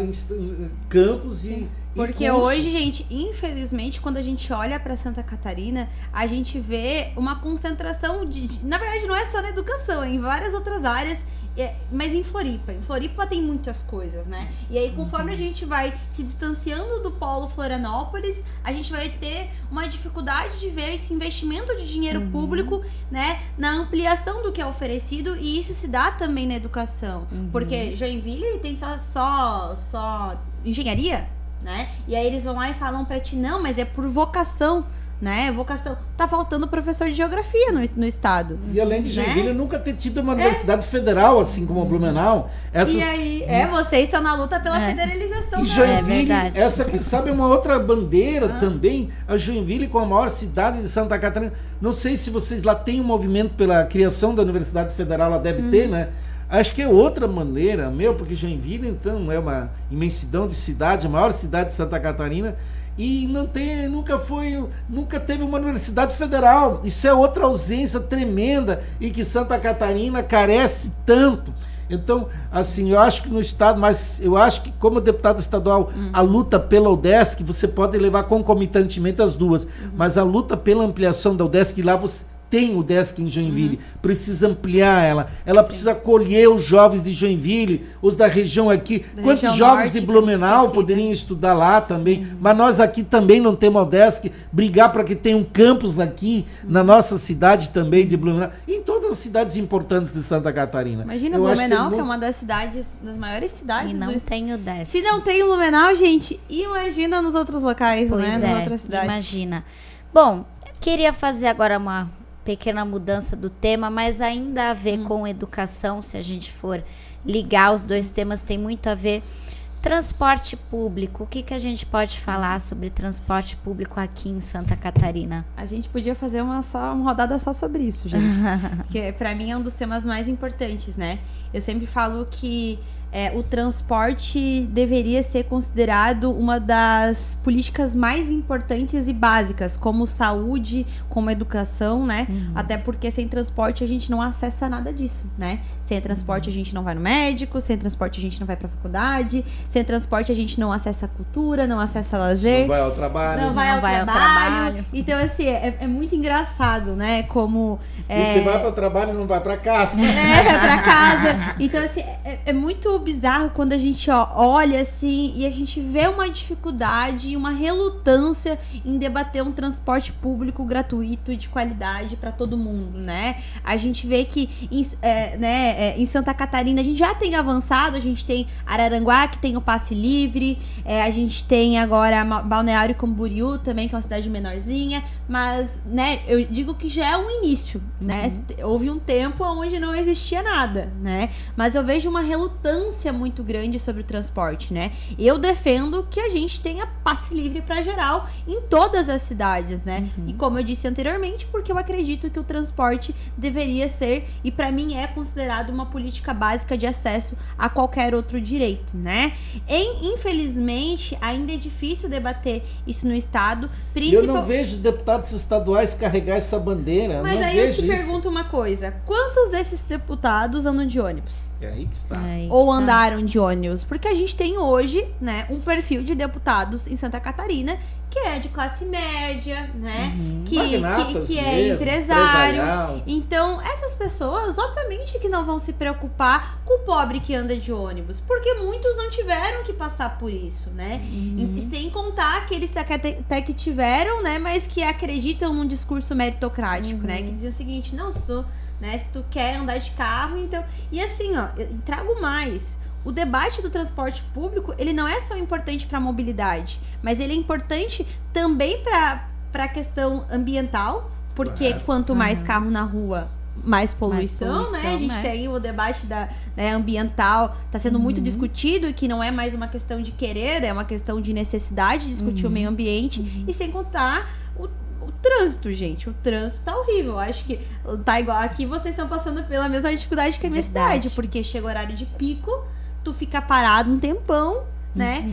campos e porque cursos. hoje, gente, infelizmente, quando a gente olha para Santa Catarina, a gente vê uma concentração na verdade, não é só na educação, é em várias outras áreas, mas em Floripa tem muitas coisas, né? E aí, conforme a gente vai se distanciando do polo Florianópolis, a gente vai ter uma dificuldade de ver esse investimento de dinheiro público, né, na ampliação do que é oferecido, e isso se dá também na educação, porque Joinville tem só engenharia, né? E aí eles vão lá e falam pra ti, não, mas é por vocação, né? Vocação. Tá faltando professor de geografia no estado. E além de Joinville, nunca ter tido uma universidade federal, assim como a Blumenau. E aí, vocês estão na luta pela federalização. E Joinville, verdade. essa que sabe, é uma outra bandeira também, a Joinville com a maior cidade de Santa Catarina. Não sei se vocês lá têm um movimento pela criação da Universidade Federal, lá deve ter, né? Acho que é outra maneira, porque Joinville, então, é uma imensidão de cidade, a maior cidade de Santa Catarina, e nunca teve uma universidade federal. Isso é outra ausência tremenda e que Santa Catarina carece tanto. Então, assim, eu acho que no estado, mas eu acho que como deputado estadual, a luta pela UDESC, você pode levar concomitantemente as duas, mas a luta pela ampliação da UDESC, lá você tem o UDESC em Joinville, precisa ampliar ela precisa acolher os jovens de Joinville, os da região aqui. Quantos região jovens norte, de Blumenau poderiam estudar lá também? Mas nós aqui também não temos UDESC, brigar para que tenha um campus aqui na nossa cidade também de Blumenau, e em todas as cidades importantes de Santa Catarina. Imagina Blumenau, que é uma das maiores cidades E não tem o DESC. Se não tem Blumenau, gente, imagina nos outros locais, Pois né? Nas outras cidades. imagina. Bom, queria fazer agora uma pequena mudança do tema, mas ainda a ver com educação, se a gente for ligar os dois temas, tem muito a ver. Transporte público, o que a gente pode falar sobre transporte público aqui em Santa Catarina? A gente podia fazer uma rodada só sobre isso, gente. Que pra mim é um dos temas mais importantes, né? Eu sempre falo que o transporte deveria ser considerado uma das políticas mais importantes e básicas, como saúde, como educação, né? Até porque sem transporte a gente não acessa nada disso, né? Sem transporte a gente não vai no médico, sem transporte a gente não vai pra faculdade, sem transporte a gente não acessa a cultura, não acessa lazer. Não vai ao trabalho. Não vai ao trabalho. Então, assim, é muito engraçado, né? Como... E você vai para o trabalho e não vai para casa. Vai para casa. Então, assim, é muito bizarro quando a gente olha, assim, e a gente vê uma dificuldade e uma relutância em debater um transporte público gratuito e de qualidade para todo mundo, né? A gente vê que em Santa Catarina a gente já tem avançado, a gente tem Araranguá, que tem o passe livre, a gente tem agora Balneário Camboriú também, que é uma cidade menorzinha, mas, né, eu digo que já é um início, né? Houve um tempo onde não existia nada, né? Mas eu vejo uma relutância muito grande sobre o transporte, né? Eu defendo que a gente tenha passe livre para geral em todas as cidades, né? E como eu disse anteriormente, porque eu acredito que o transporte deveria ser, e para mim é considerado uma política básica de acesso a qualquer outro direito, né? Infelizmente, ainda é difícil debater isso no estado, Eu não vejo deputados estaduais carregar essa bandeira. Mas não aí eu te vejo isso. pergunto uma coisa: quantos desses deputados andam de ônibus? É aí que está. Ou andaram de ônibus? Porque a gente tem hoje, né, um perfil de deputados em Santa Catarina que é de classe média, né? Que é empresário. Então, essas pessoas, obviamente que não vão se preocupar com o pobre que anda de ônibus, porque muitos não tiveram que passar por isso, né? E sem contar aqueles até que tiveram, né? Mas que acreditam num discurso meritocrático, né? Que dizem o seguinte, não, se tu quer andar de carro, então... E assim, ó, eu trago mais... O debate do transporte público, ele não é só importante para a mobilidade, mas ele é importante também para a questão ambiental, porque quanto mais carro na rua, mais poluição, né? A gente tem aí o debate ambiental, está sendo muito discutido, e que não é mais uma questão de querer, é uma questão de necessidade de discutir o meio ambiente, e sem contar o trânsito, gente. O trânsito tá horrível. Eu acho que tá igual aqui, vocês estão passando pela mesma dificuldade que a minha cidade, porque chega o horário de pico, tu fica parado um tempão, né?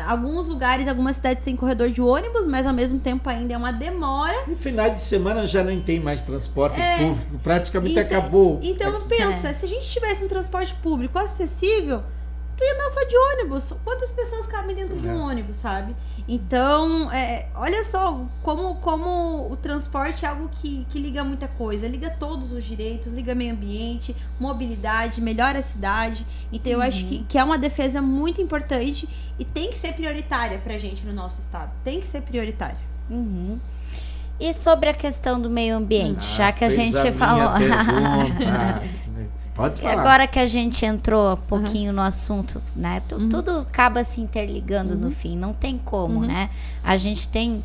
Alguns lugares, algumas cidades têm corredor de ônibus, mas ao mesmo tempo ainda é uma demora. No final de semana já nem tem mais transporte público, praticamente acabou. Então pensa, se a gente tivesse um transporte público acessível, tu ia andar só de ônibus. Quantas pessoas cabem dentro de um ônibus, sabe? Então, olha só como o transporte é algo que liga muita coisa. Liga todos os direitos, liga meio ambiente, mobilidade, melhora a cidade. Então, eu acho que é uma defesa muito importante e tem que ser prioritária pra gente no nosso estado. Tem que ser prioritária. E sobre a questão do meio ambiente, já que a gente falou... Pode falar. E agora que a gente entrou um pouquinho no assunto, né? Tudo acaba se interligando no fim, não tem como, né? A gente tem,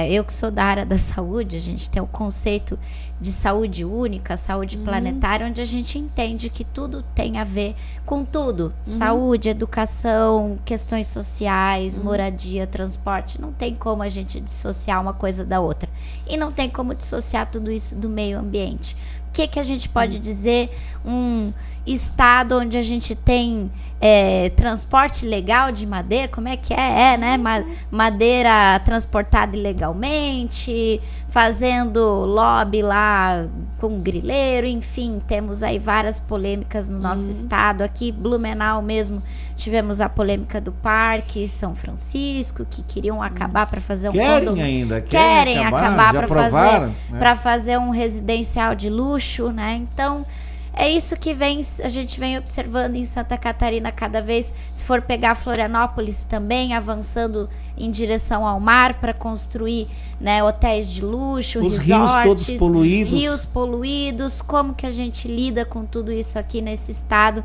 eu que sou da área da saúde, a gente tem o conceito de saúde única, saúde planetária, onde a gente entende que tudo tem a ver com tudo. Saúde, educação, questões sociais, moradia, transporte. Não tem como a gente dissociar uma coisa da outra. E não tem como dissociar tudo isso do meio ambiente. O que a gente pode dizer? Um estado onde a gente tem transporte legal de madeira, como é que né? Madeira transportada ilegalmente, fazendo lobby lá com grileiro, enfim, temos aí várias polêmicas no nosso estado. Aqui, Blumenau mesmo, tivemos a polêmica do Parque São Francisco, que queriam acabar para fazer querem acabar para fazer um residencial de luxo, né? Então, é isso que a gente vem observando em Santa Catarina cada vez. Se for pegar Florianópolis também, avançando em direção ao mar para construir, né, hotéis de luxo, os resorts, rios todos poluídos. Rios poluídos. Como que a gente lida com tudo isso aqui nesse estado?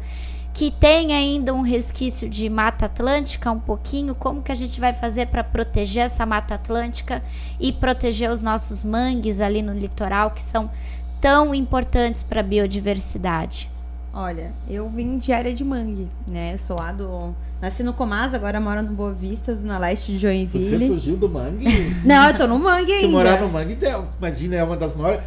Que tem ainda um resquício de Mata Atlântica, um pouquinho. Como que a gente vai fazer para proteger essa Mata Atlântica e proteger os nossos mangues ali no litoral, que são tão importantes para a biodiversidade? Olha, eu vim de área de mangue, né? Eu sou lá nasci no Comás, agora moro no Boa Vista, Zona Leste de Joinville. Você fugiu do mangue? Não, eu tô no mangue ainda. Tu morar no mangue, imagina, é uma das maiores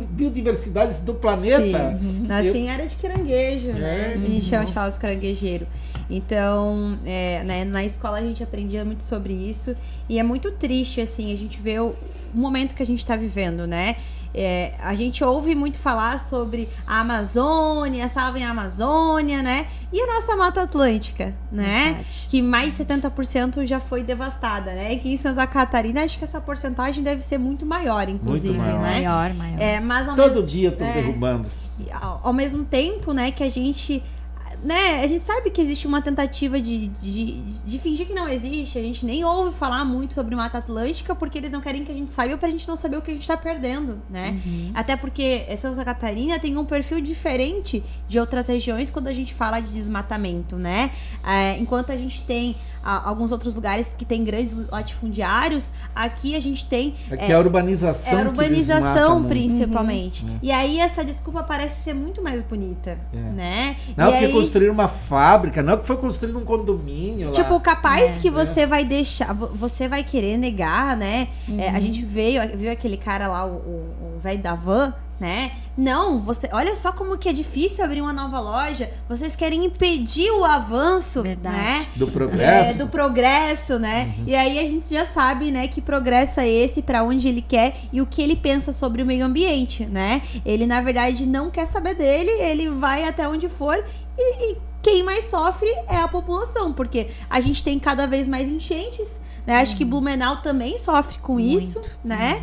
biodiversidades do planeta. Sim. Nasci em área de caranguejo, né? A gente chama de falar os caranguejeiros. Então, né, na escola a gente aprendia muito sobre isso. E é muito triste, assim, a gente vê o momento que a gente tá vivendo, né? A gente ouve muito falar sobre a Amazônia, salvem a Amazônia, né? E a nossa Mata Atlântica, né? Verdade. Que mais 70% já foi devastada, né? E que em Santa Catarina, acho que essa porcentagem deve ser muito maior, inclusive, muito maior. né? Maior. Mas todo dia estão derrubando. Ao mesmo tempo, né, que a gente sabe que existe uma tentativa de fingir que não existe. A gente nem ouve falar muito sobre Mata Atlântica porque eles não querem que a gente saiba pra gente não saber o que a gente tá perdendo, né? Até porque Santa Catarina tem um perfil diferente de outras regiões quando a gente fala de desmatamento, né? Enquanto a gente tem alguns outros lugares que tem grandes latifundiários, aqui a gente tem... Aqui é a urbanização. É a urbanização, principalmente. E aí essa desculpa parece ser muito mais bonita, né? Não, porque construir uma fábrica, não que foi construído um condomínio tipo, lá. capaz que você vai deixar, você vai querer negar, né? A gente viu aquele cara lá, o velho da van, né? Não, olha só como que é difícil abrir uma nova loja. Vocês querem impedir o avanço, né? Do progresso. Do progresso, né? E aí a gente já sabe, né, que progresso é esse, pra onde ele quer e o que ele pensa sobre o meio ambiente, né? Ele, na verdade, não quer saber dele, ele vai até onde for e quem mais sofre é a população, porque a gente tem cada vez mais enchentes, né? Acho que Blumenau também sofre com isso, né?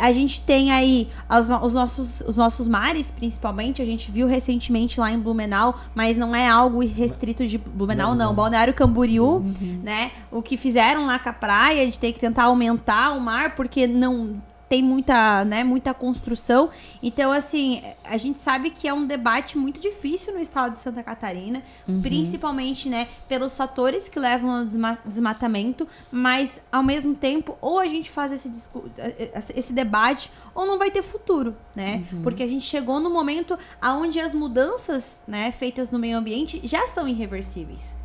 A gente tem aí os nossos mares, principalmente. A gente viu recentemente lá em Blumenau, mas não é algo restrito de Blumenau, não. Balneário Camboriú, né? O que fizeram lá com a praia de ter que tentar aumentar o mar, porque não tem muita construção. Então, assim, a gente sabe que é um debate muito difícil no estado de Santa Catarina, principalmente, né, pelos fatores que levam ao desmatamento, mas, ao mesmo tempo, ou a gente faz esse debate, ou não vai ter futuro, né? Porque a gente chegou no momento onde as mudanças, né, feitas no meio ambiente já são irreversíveis.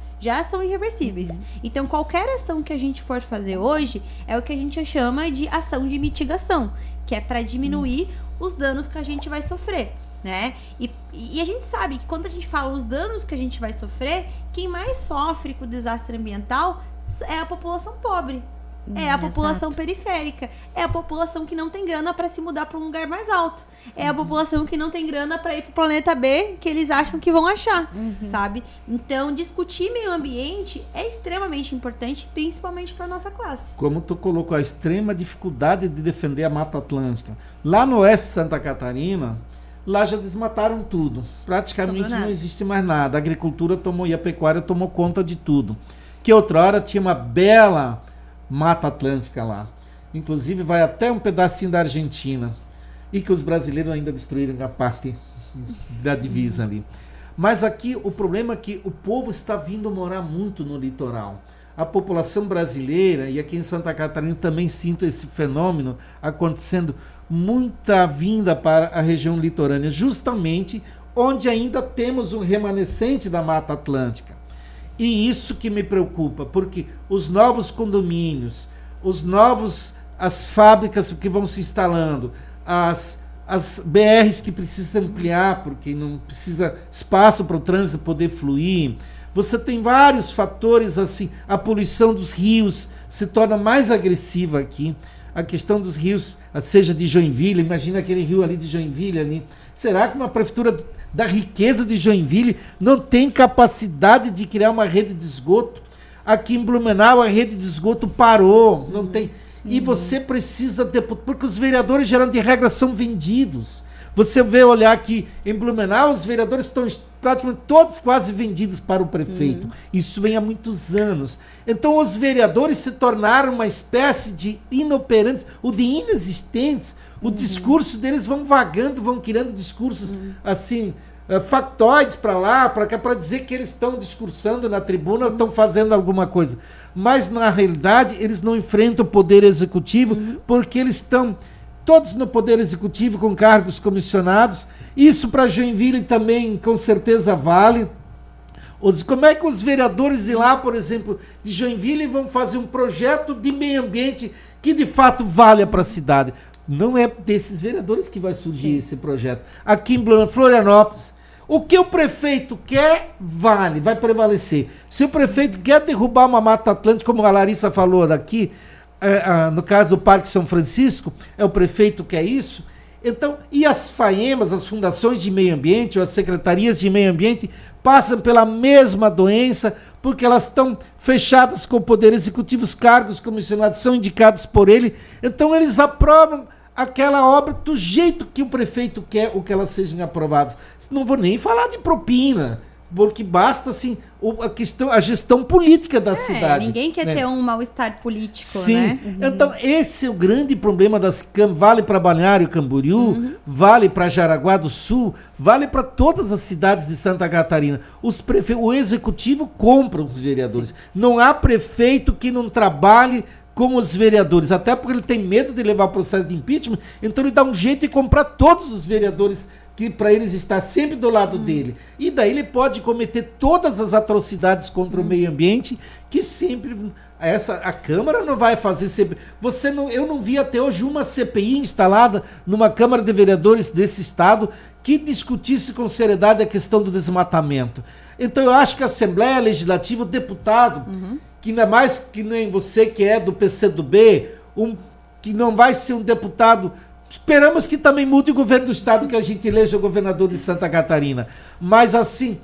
Então, qualquer ação que a gente for fazer hoje é o que a gente chama de ação de mitigação, que é para diminuir os danos que a gente vai sofrer, né? E a gente sabe que quando a gente fala os danos que a gente vai sofrer, quem mais sofre com o desastre ambiental é a população pobre. É a população periférica. É a população que não tem grana para se mudar para um lugar mais alto. É a população que não tem grana para ir para o planeta B, que eles acham que vão achar, sabe? Então, discutir meio ambiente é extremamente importante, principalmente para nossa classe. Como tu colocou, a extrema dificuldade de defender a Mata Atlântica. Lá no oeste de Santa Catarina, lá já desmataram tudo. Praticamente não existe mais nada. A agricultura e a pecuária tomou conta de tudo. Que outrora tinha uma bela Mata Atlântica lá. Inclusive vai até um pedacinho da Argentina. E que os brasileiros ainda destruíram a parte da divisa ali. Mas aqui o problema é que o povo está vindo morar muito no litoral. A população brasileira, e aqui em Santa Catarina também sinto esse fenômeno acontecendo, muita vinda para a região litorânea, justamente onde ainda temos um remanescente da Mata Atlântica. E isso que me preocupa, porque os novos condomínios, as fábricas que vão se instalando, as BRs que precisam ampliar, porque não precisa espaço para o trânsito poder fluir. Você tem vários fatores assim, a poluição dos rios se torna mais agressiva aqui. A questão dos rios, seja de Joinville, imagina aquele rio ali de Joinville ali. Será que uma prefeitura da riqueza de Joinville não tem capacidade de criar uma rede de esgoto? Aqui em Blumenau a rede de esgoto parou, não tem. E você precisa, porque os vereadores, geralmente, de regra, são vendidos. Você vê olhar aqui em Blumenau, os vereadores estão praticamente todos quase vendidos para o prefeito. Isso vem há muitos anos. Então os vereadores se tornaram uma espécie de inoperantes, ou de inexistentes. O discurso deles vão vagando, vão criando discursos assim, factoides para lá, para cá, para dizer que eles estão discursando na tribuna ou estão fazendo alguma coisa. Mas, na realidade, eles não enfrentam o poder executivo, porque eles estão todos no poder executivo com cargos comissionados. Isso para Joinville também, com certeza, vale. Como é que os vereadores de lá, por exemplo, de Joinville, vão fazer um projeto de meio ambiente que, de fato, valha para a cidade? Não é desses vereadores que vai surgir esse projeto. Aqui em Florianópolis, o que o prefeito quer, vai prevalecer. Se o prefeito quer derrubar uma Mata Atlântica, como a Larissa falou daqui, no caso do Parque São Francisco, é o prefeito que quer isso. Então, e as FAEMAs, as fundações de meio ambiente, ou as secretarias de meio ambiente, passam pela mesma doença, porque elas estão fechadas com o Poder Executivo, os cargos comissionados são indicados por ele, então eles aprovam aquela obra do jeito que o prefeito quer ou que elas sejam aprovadas. Não vou nem falar de propina, porque basta assim a gestão política da cidade. Ninguém quer ter um mal-estar político, sim, né? Então esse é o grande problema vale para Balneário Camboriú, vale para Jaraguá do Sul, vale para todas as cidades de Santa Catarina. O executivo compra os vereadores. Não há prefeito que não trabalhe com os vereadores, até porque ele tem medo de levar processo de impeachment, então ele dá um jeito de comprar todos os vereadores que para eles estar sempre do lado dele. E daí ele pode cometer todas as atrocidades contra o meio ambiente, que sempre a Câmara não vai fazer sempre. Eu não vi até hoje uma CPI instalada numa Câmara de Vereadores desse estado que discutisse com seriedade a questão do desmatamento. Então eu acho que a Assembleia Legislativa, o deputado, que ainda mais que nem você que é do PCdoB, que não vai ser um deputado. Esperamos que também mude o governo do estado, que a gente eleja o governador de Santa Catarina. Mas assim,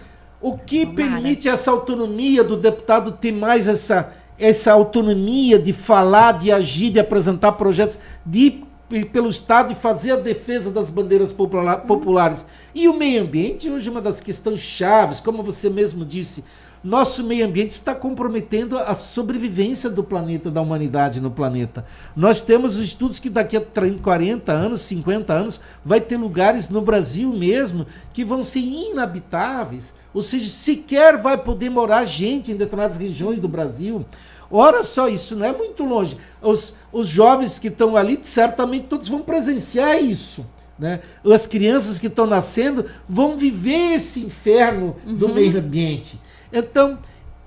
O que permite essa autonomia do deputado ter mais essa autonomia de falar, de agir, de apresentar projetos, de ir pelo Estado e fazer a defesa das bandeiras populares. E o meio ambiente hoje é uma das questões chaves, como você mesmo disse. Nosso meio ambiente está comprometendo a sobrevivência do planeta, da humanidade no planeta. Nós temos estudos que daqui a 40 anos, 50 anos, vai ter lugares no Brasil mesmo que vão ser inabitáveis, ou seja, sequer vai poder morar gente em determinadas regiões do Brasil. Ora só, isso não é muito longe. Os jovens que estão ali, certamente todos vão presenciar isso. Né? As crianças que estão nascendo vão viver esse inferno do meio ambiente. Então,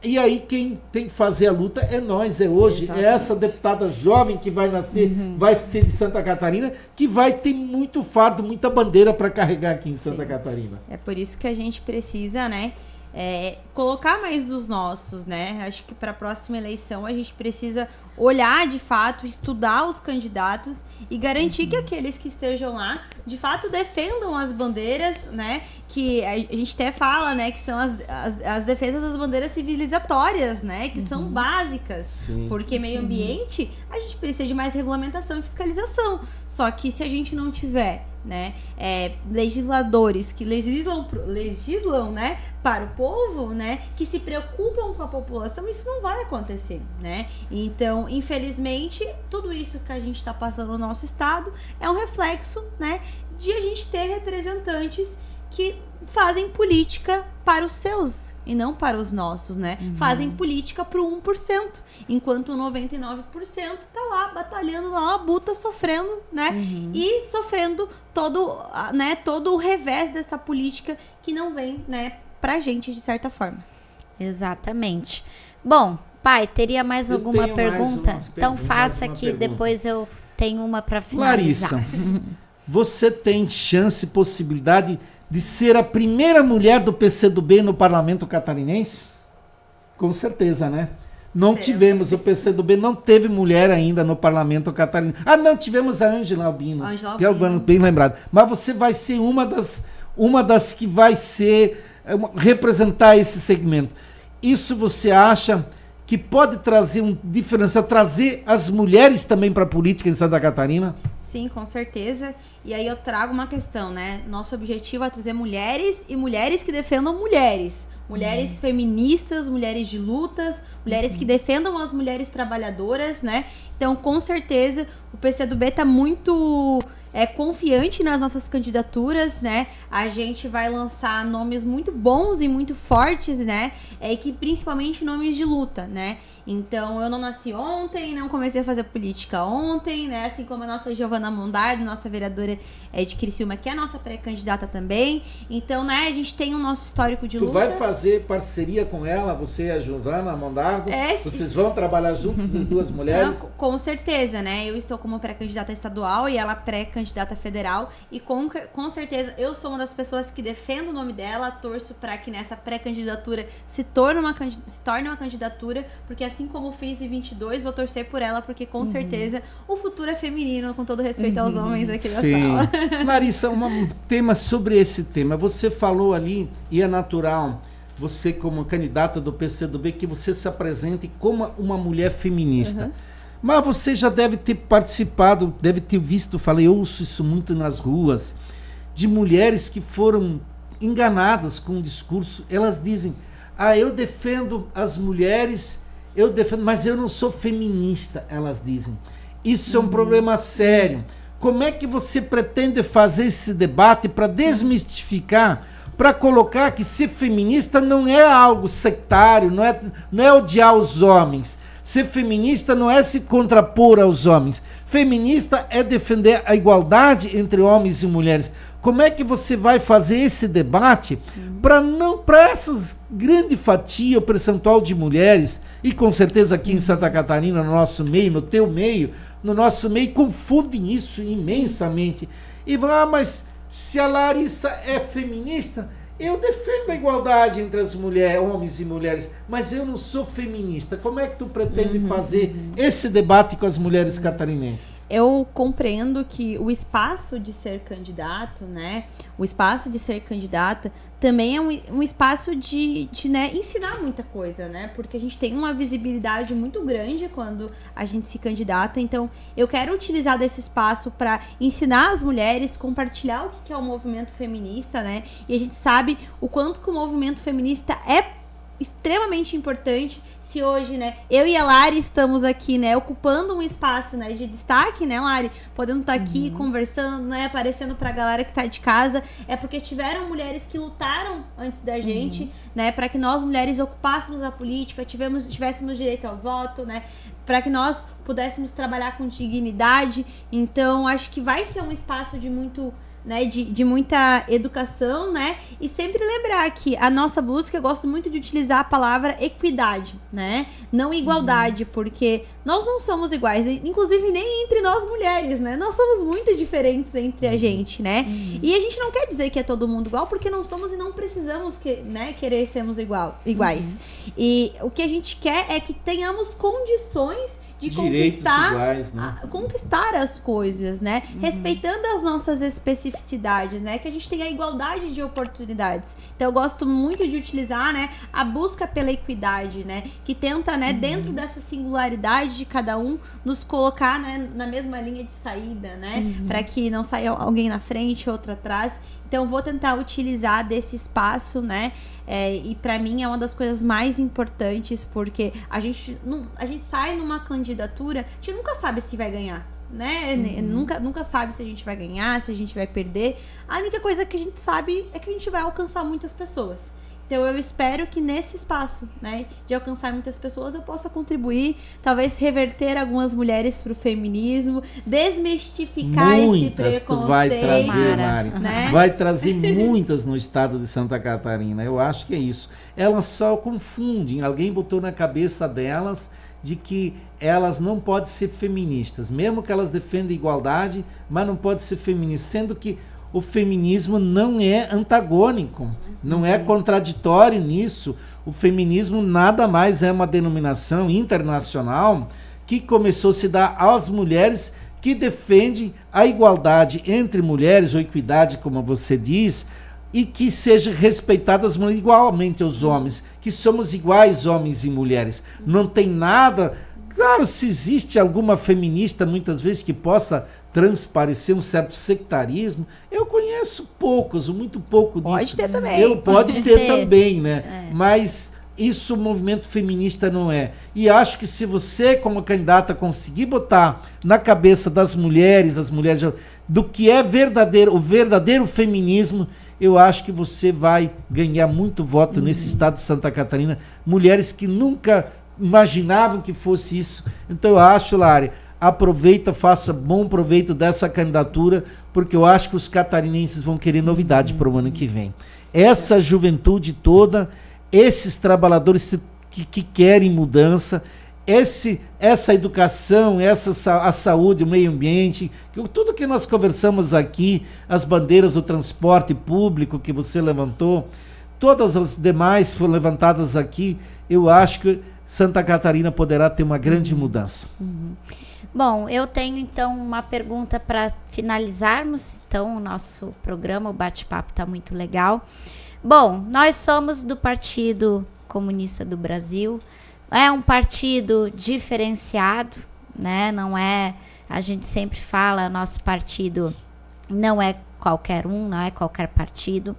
e aí quem tem que fazer a luta é nós, é hoje. Exatamente. É essa deputada jovem que vai nascer, vai ser de Santa Catarina, que vai ter muito fardo, muita bandeira para carregar aqui em Santa Catarina. É por isso que a gente precisa, né, colocar mais dos nossos, né? Acho que para a próxima eleição a gente precisa olhar de fato, estudar os candidatos e garantir que aqueles que estejam lá, de fato, defendam as bandeiras, né? Que a gente até fala, né? Que são as defesas das bandeiras civilizatórias, né? Que são básicas. Sim. Porque meio ambiente, a gente precisa de mais regulamentação e fiscalização. Só que se a gente não tiver, né, legisladores que legislam, né, para o povo, né, que se preocupam com a população, isso não vai acontecer, né? Então, infelizmente, tudo isso que a gente está passando no nosso estado é um reflexo, né, de a gente ter representantes que fazem política para os seus e não para os nossos, né? Fazem política para o 1%, enquanto o 99% tá lá batalhando na labuta, sofrendo, né? E sofrendo todo o revés dessa política que não vem, né, pra gente de certa forma. Exatamente. Bom, pai, teria mais alguma pergunta? Então faça que depois eu tenho uma para finalizar. Larissa, você tem chance, possibilidade de ser a primeira mulher do PCdoB no parlamento catarinense? Com certeza, né? Não tivemos, o PCdoB não teve mulher ainda no parlamento catarinense. Ah, não, tivemos a Ângela Albino. Bem lembrado. Mas você vai ser uma das que vai ser, representar esse segmento. Isso você acha que pode trazer um diferencial, trazer as mulheres também para a política em Santa Catarina? Sim, com certeza. E aí eu trago uma questão, né? Nosso objetivo é trazer mulheres e mulheres que defendam mulheres. Mulheres feministas, mulheres de lutas, mulheres que defendam as mulheres trabalhadoras, né? Então, com certeza, o PCdoB está muito confiante nas nossas candidaturas, né? A gente vai lançar nomes muito bons e muito fortes, né? E que principalmente nomes de luta, né? Então, eu não nasci ontem, não comecei a fazer política ontem, né? Assim como a nossa Giovana Mondardo, nossa vereadora de Criciúma, que é a nossa pré-candidata também. Então, né, a gente tem o nosso histórico de luta. Tu vai fazer parceria com ela, você e a Giovana Mondardo? Vocês vão trabalhar juntos, as duas mulheres? Não, com certeza, né? Eu estou como pré-candidata estadual e ela pré-candidata federal. E com certeza eu sou uma das pessoas que defendo o nome dela, torço para que nessa pré-candidatura se torne uma candidatura, porque assim como fiz em 22, vou torcer por ela, porque com certeza o futuro é feminino, com todo respeito aos homens aqui da sala. Larissa, um tema sobre esse tema. Você falou ali, e é natural, você como candidata do PCdoB, que você se apresente como uma mulher feminista. Mas você já deve ter participado, deve ter visto, eu ouço isso muito nas ruas, de mulheres que foram enganadas com o discurso. Elas dizem, eu defendo as mulheres, mas eu não sou feminista, elas dizem. Isso é um problema sério. Como é que você pretende fazer esse debate para desmistificar, para colocar que ser feminista não é algo sectário, não é odiar os homens. Ser feminista não é se contrapor aos homens. Feminista é defender a igualdade entre homens e mulheres. Como é que você vai fazer esse debate para essas grande fatia, o percentual de mulheres, e com certeza aqui em Santa Catarina, no nosso meio, no teu meio, no nosso meio, confundem isso imensamente. E vão, mas se a Larissa é feminista, eu defendo a igualdade entre as mulheres, homens e mulheres, mas eu não sou feminista. Como é que tu pretende fazer esse debate com as mulheres catarinenses? eu compreendo que o espaço de ser candidato, né? O espaço de ser candidata também é um espaço de né, ensinar muita coisa, né? Porque a gente tem uma visibilidade muito grande quando a gente se candidata. Então, eu quero utilizar desse espaço para ensinar as mulheres, compartilhar o que é o movimento feminista, né? E a gente sabe o quanto que o movimento feminista é extremamente importante. Se hoje, né, eu e a Lari estamos aqui, né, ocupando um espaço, né, de destaque, né, Lari, podendo estar aqui conversando, né, aparecendo pra galera que tá de casa, é porque tiveram mulheres que lutaram antes da gente, né, para que nós mulheres ocupássemos a política, tivéssemos direito ao voto, né, para que nós pudéssemos trabalhar com dignidade. Então, acho que vai ser um espaço de muito, né, de muita educação, né, e sempre lembrar que a nossa busca, eu gosto muito de utilizar a palavra equidade, né, não igualdade, porque nós não somos iguais, inclusive nem entre nós mulheres, né, nós somos muito diferentes entre a gente, né, e a gente não quer dizer que é todo mundo igual, porque não somos e não precisamos querer sermos iguais, e o que a gente quer é que tenhamos condições de conquistar as coisas, né? Respeitando as nossas especificidades, né? Que a gente tenha igualdade de oportunidades. Então, eu gosto muito de utilizar, né, a busca pela equidade, né? Que tenta, né, dentro dessa singularidade de cada um, nos colocar, né, na mesma linha de saída, né? Para que não saia alguém na frente, outro atrás. Então, eu vou tentar utilizar desse espaço, né? E para mim é uma das coisas mais importantes, porque a gente sai numa candidatura, a gente nunca sabe se vai ganhar, né? Nunca sabe se a gente vai ganhar, se a gente vai perder. A única coisa que a gente sabe é que a gente vai alcançar muitas pessoas. Então, eu espero que nesse espaço, né, de alcançar muitas pessoas, eu possa contribuir, talvez reverter algumas mulheres para o feminismo, desmistificar esse preconceito. Vai trazer, Mari, né? Vai trazer muitas no estado de Santa Catarina. Eu acho que é isso. Elas só confundem. Alguém botou na cabeça delas de que elas não podem ser feministas, mesmo que elas defendam igualdade, mas não podem ser feministas, sendo que o feminismo não é antagônico, não é contraditório nisso. O feminismo nada mais é uma denominação internacional que começou a se dar às mulheres, que defende a igualdade entre mulheres, ou equidade, como você diz, e que seja respeitada as mulheres igualmente aos homens, que somos iguais, homens e mulheres. Não tem nada... Claro, se existe alguma feminista, muitas vezes, que possa transparecer um certo sectarismo, eu conheço poucos, muito pouco disso. Pode ter também. Pode ter também, né? Mas isso o movimento feminista não é. E acho que se você, como candidata, conseguir botar na cabeça das mulheres, do que é o verdadeiro feminismo, eu acho que você vai ganhar muito voto nesse estado de Santa Catarina. Mulheres que nunca imaginavam que fosse isso. Então eu acho, Lari, aproveita, faça bom proveito dessa candidatura, porque eu acho que os catarinenses vão querer novidade para o ano que vem. Essa juventude toda, esses trabalhadores que querem mudança, essa educação, a saúde, o meio ambiente, tudo que nós conversamos aqui, as bandeiras do transporte público que você levantou, todas as demais foram levantadas aqui, eu acho que Santa Catarina poderá ter uma grande mudança. Bom, eu tenho então uma pergunta para finalizarmos então o nosso programa, o bate-papo está muito legal. Bom, nós somos do Partido Comunista do Brasil, é um partido diferenciado, né? Não é, a gente sempre fala, nosso partido não é qualquer um, não é qualquer partido.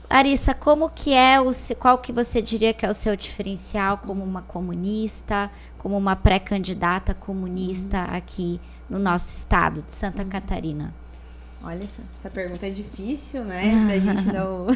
Larissa, qual que você diria que é o seu diferencial como uma comunista, como uma pré-candidata comunista aqui no nosso estado de Santa Catarina? Olha, essa pergunta é difícil, né? Pra gente não...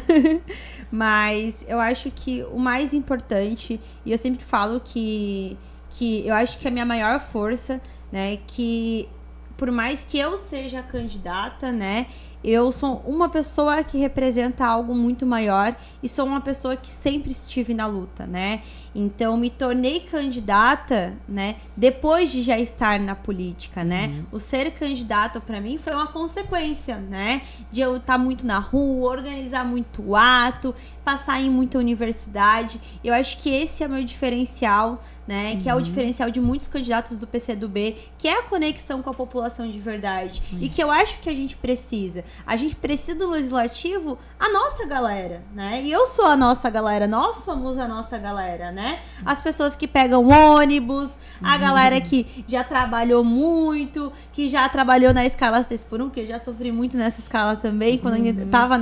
Mas eu acho que o mais importante, e eu sempre falo que eu acho que a minha maior força, né? Que por mais que eu seja candidata, né? eu sou uma pessoa que representa algo muito maior e sou uma pessoa que sempre estive na luta, né? Então, me tornei candidata, né, depois de já estar na política, né? O ser candidato, para mim, foi uma consequência, né? De eu estar muito na rua, organizar muito ato, passar em muita universidade. Eu acho que esse é o meu diferencial, né? Que é o diferencial de muitos candidatos do PCdoB, que é a conexão com a população de verdade. E que eu acho que a gente precisa. A gente precisa do legislativo, a nossa galera, né? E eu sou a nossa galera, nós somos a nossa galera, né? As pessoas que pegam ônibus, a galera que já trabalhou muito, que já trabalhou na escala 6x1, que eu já sofri muito nessa escala também, quando eu ainda estava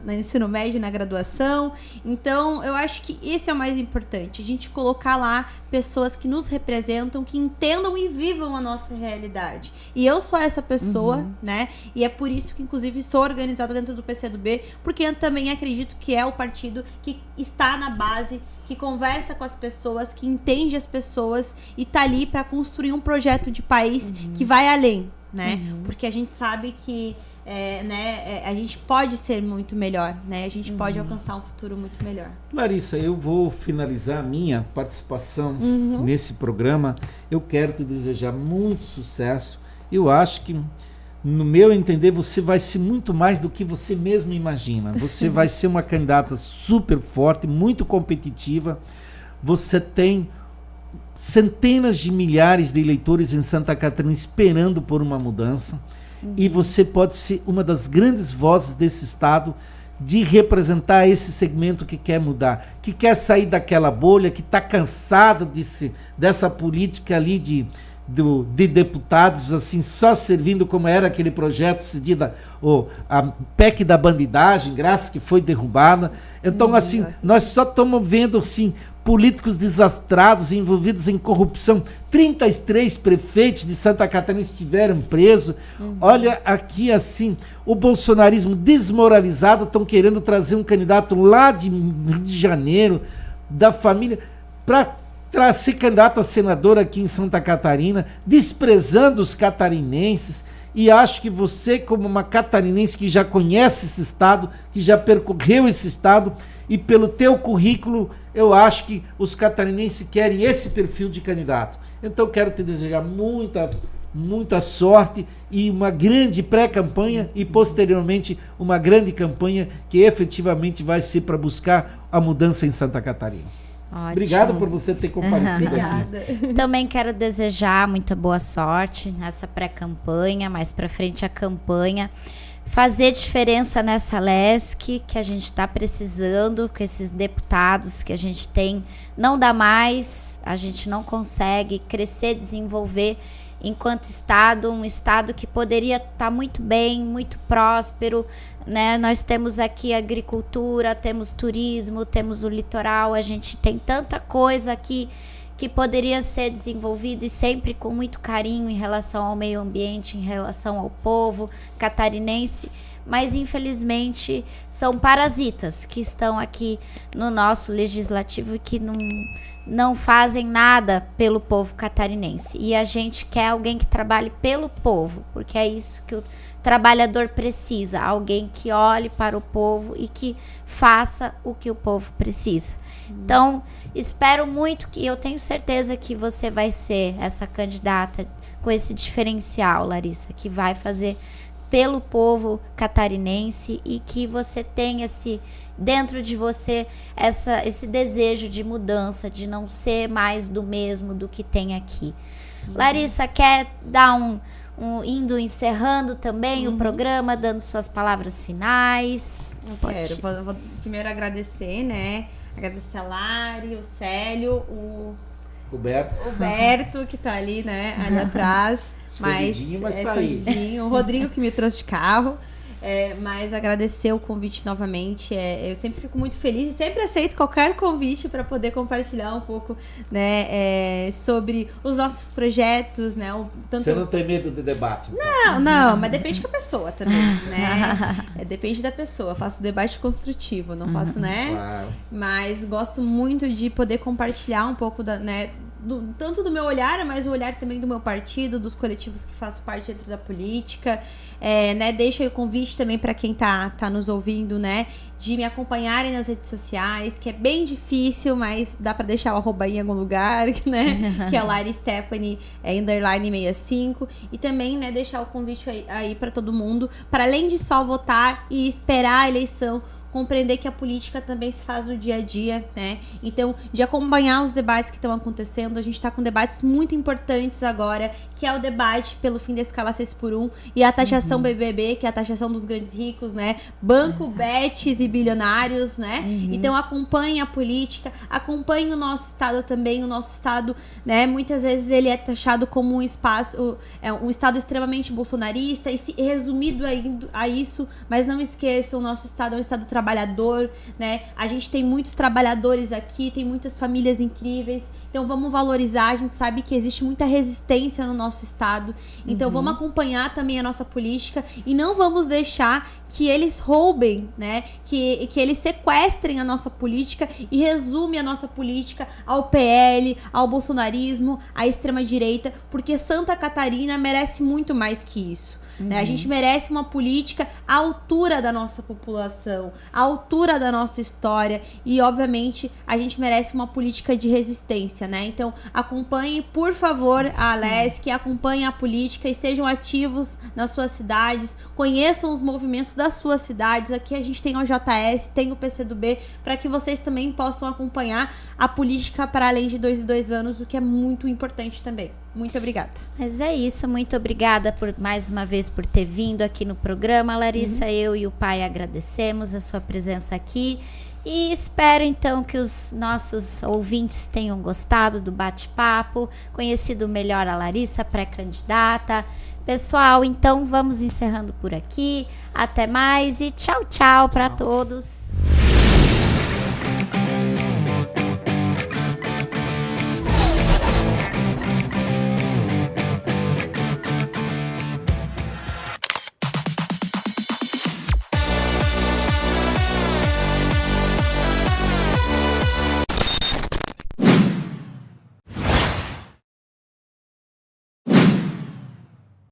no ensino médio, na graduação. Então, eu acho que isso é o mais importante, a gente colocar lá pessoas que nos representam, que entendam e vivam a nossa realidade. E eu sou essa pessoa, né? E é por isso que, inclusive, sou organizada dentro do PCdoB, porque eu também acredito que é o partido que está na base, que conversa com as pessoas, que entende as pessoas e tá ali para construir um projeto de país que vai além, né? Porque a gente sabe que a gente pode ser muito melhor, né? A gente pode alcançar um futuro muito melhor. Larissa, eu vou finalizar a minha participação nesse programa. Eu quero te desejar muito sucesso. Eu acho que, no meu entender, você vai ser muito mais do que você mesmo imagina. Você vai ser uma candidata super forte, muito competitiva. Você tem centenas de milhares de eleitores em Santa Catarina esperando por uma mudança. E você pode ser uma das grandes vozes desse estado, de representar esse segmento que quer mudar, que quer sair daquela bolha, que está cansado dessa política ali de deputados assim, só servindo como era aquele projeto cedido, a PEC da bandidagem, graças que foi derrubada. Então, assim, nós só estamos vendo assim, políticos desastrados, envolvidos em corrupção. 33 prefeitos de Santa Catarina estiveram presos. Olha aqui, assim, o bolsonarismo desmoralizado, estão querendo trazer um candidato lá de Rio de Janeiro, da família, para ser candidato a senador aqui em Santa Catarina, desprezando os catarinenses. E acho que você, como uma catarinense que já conhece esse estado, que já percorreu esse estado, e pelo teu currículo, eu acho que os catarinenses querem esse perfil de candidato. Então, quero te desejar muita sorte e uma grande pré-campanha e, posteriormente, uma grande campanha que efetivamente vai ser para buscar a mudança em Santa Catarina. Ótimo. Obrigado por você ter comparecido aqui. Também quero desejar muita boa sorte nessa pré-campanha, mais para frente a campanha. Fazer diferença nessa LESC que a gente está precisando, com esses deputados que a gente tem. Não dá mais, a gente não consegue crescer, desenvolver enquanto estado, um estado que poderia estar muito bem, muito próspero, né? Nós temos aqui agricultura, temos turismo, temos o litoral, a gente tem tanta coisa aqui que poderia ser desenvolvida e sempre com muito carinho em relação ao meio ambiente, em relação ao povo catarinense, mas infelizmente são parasitas que estão aqui no nosso legislativo e que não fazem nada pelo povo catarinense. E a gente quer alguém que trabalhe pelo povo, porque é isso que o trabalhador precisa, alguém que olhe para o povo e que faça o que o povo precisa. Então, espero muito que eu tenho certeza que você vai ser essa candidata com esse diferencial, Larissa, que vai fazer pelo povo catarinense e que você tenha dentro de você esse desejo de mudança, de não ser mais do mesmo do que tem aqui. Larissa, quer dar indo encerrando também o programa, dando suas palavras finais? Eu vou primeiro agradecer, né? Agradecer a Lari, o Célio, o Roberto, que tá ali, né? Ali atrás. Mas tá aí. O Rodrigo, que me trouxe de carro. Mas agradecer o convite novamente. Eu sempre fico muito feliz e sempre aceito qualquer convite para poder compartilhar um pouco, né, sobre os nossos projetos, né? Você não tem medo de debate? Então. Não, mas depende da pessoa também, né? Depende da pessoa. Eu faço debate construtivo, não faço, né? Claro. Mas gosto muito de poder compartilhar um pouco tanto do meu olhar, mas o olhar também do meu partido, dos coletivos que faço parte dentro da política. Né, deixo aí o convite também para quem tá nos ouvindo, né, de me acompanharem nas redes sociais, que é bem difícil, mas dá para deixar o arroba em algum lugar, né, que é Lari Stephanie _ 65, e também, né, deixar o convite aí para todo mundo, para além de só votar e esperar a eleição, compreender que a política também se faz no dia a dia, né? Então, de acompanhar os debates que estão acontecendo, a gente está com debates muito importantes agora, que é o debate pelo fim da escala 6x1 e a taxação BBB, que é a taxação dos grandes ricos, né? Banco, betes e bilionários, né? Então, acompanhe a política, acompanhe o nosso estado também. O nosso estado, né? Muitas vezes ele é taxado como um espaço, um estado extremamente bolsonarista e resumido a isso, mas não esqueçam, o nosso estado é um estado trabalhador, né? A gente tem muitos trabalhadores aqui, tem muitas famílias incríveis, então vamos valorizar. A gente sabe que existe muita resistência no nosso estado, então vamos acompanhar também a nossa política e não vamos deixar que eles roubem, né? Que eles sequestrem a nossa política e resumem a nossa política ao PL, ao bolsonarismo, à extrema-direita, porque Santa Catarina merece muito mais que isso. Né? A gente merece uma política à altura da nossa população, à altura da nossa história e, obviamente, a gente merece uma política de resistência, né? Então, acompanhe, por favor, a Alesc, acompanhe a política, estejam ativos nas suas cidades, conheçam os movimentos das suas cidades. Aqui a gente tem o JS, tem o PCdoB, para que vocês também possam acompanhar a política para além de 2 em 2 anos, o que é muito importante também. Muito obrigada. Mas é isso, muito obrigada mais uma vez por ter vindo aqui no programa, Larissa. Eu e o pai agradecemos a sua presença aqui e espero então que os nossos ouvintes tenham gostado do bate-papo, conhecido melhor a Larissa, pré-candidata. Pessoal, então vamos encerrando por aqui. Até mais e tchau, tchau para todos.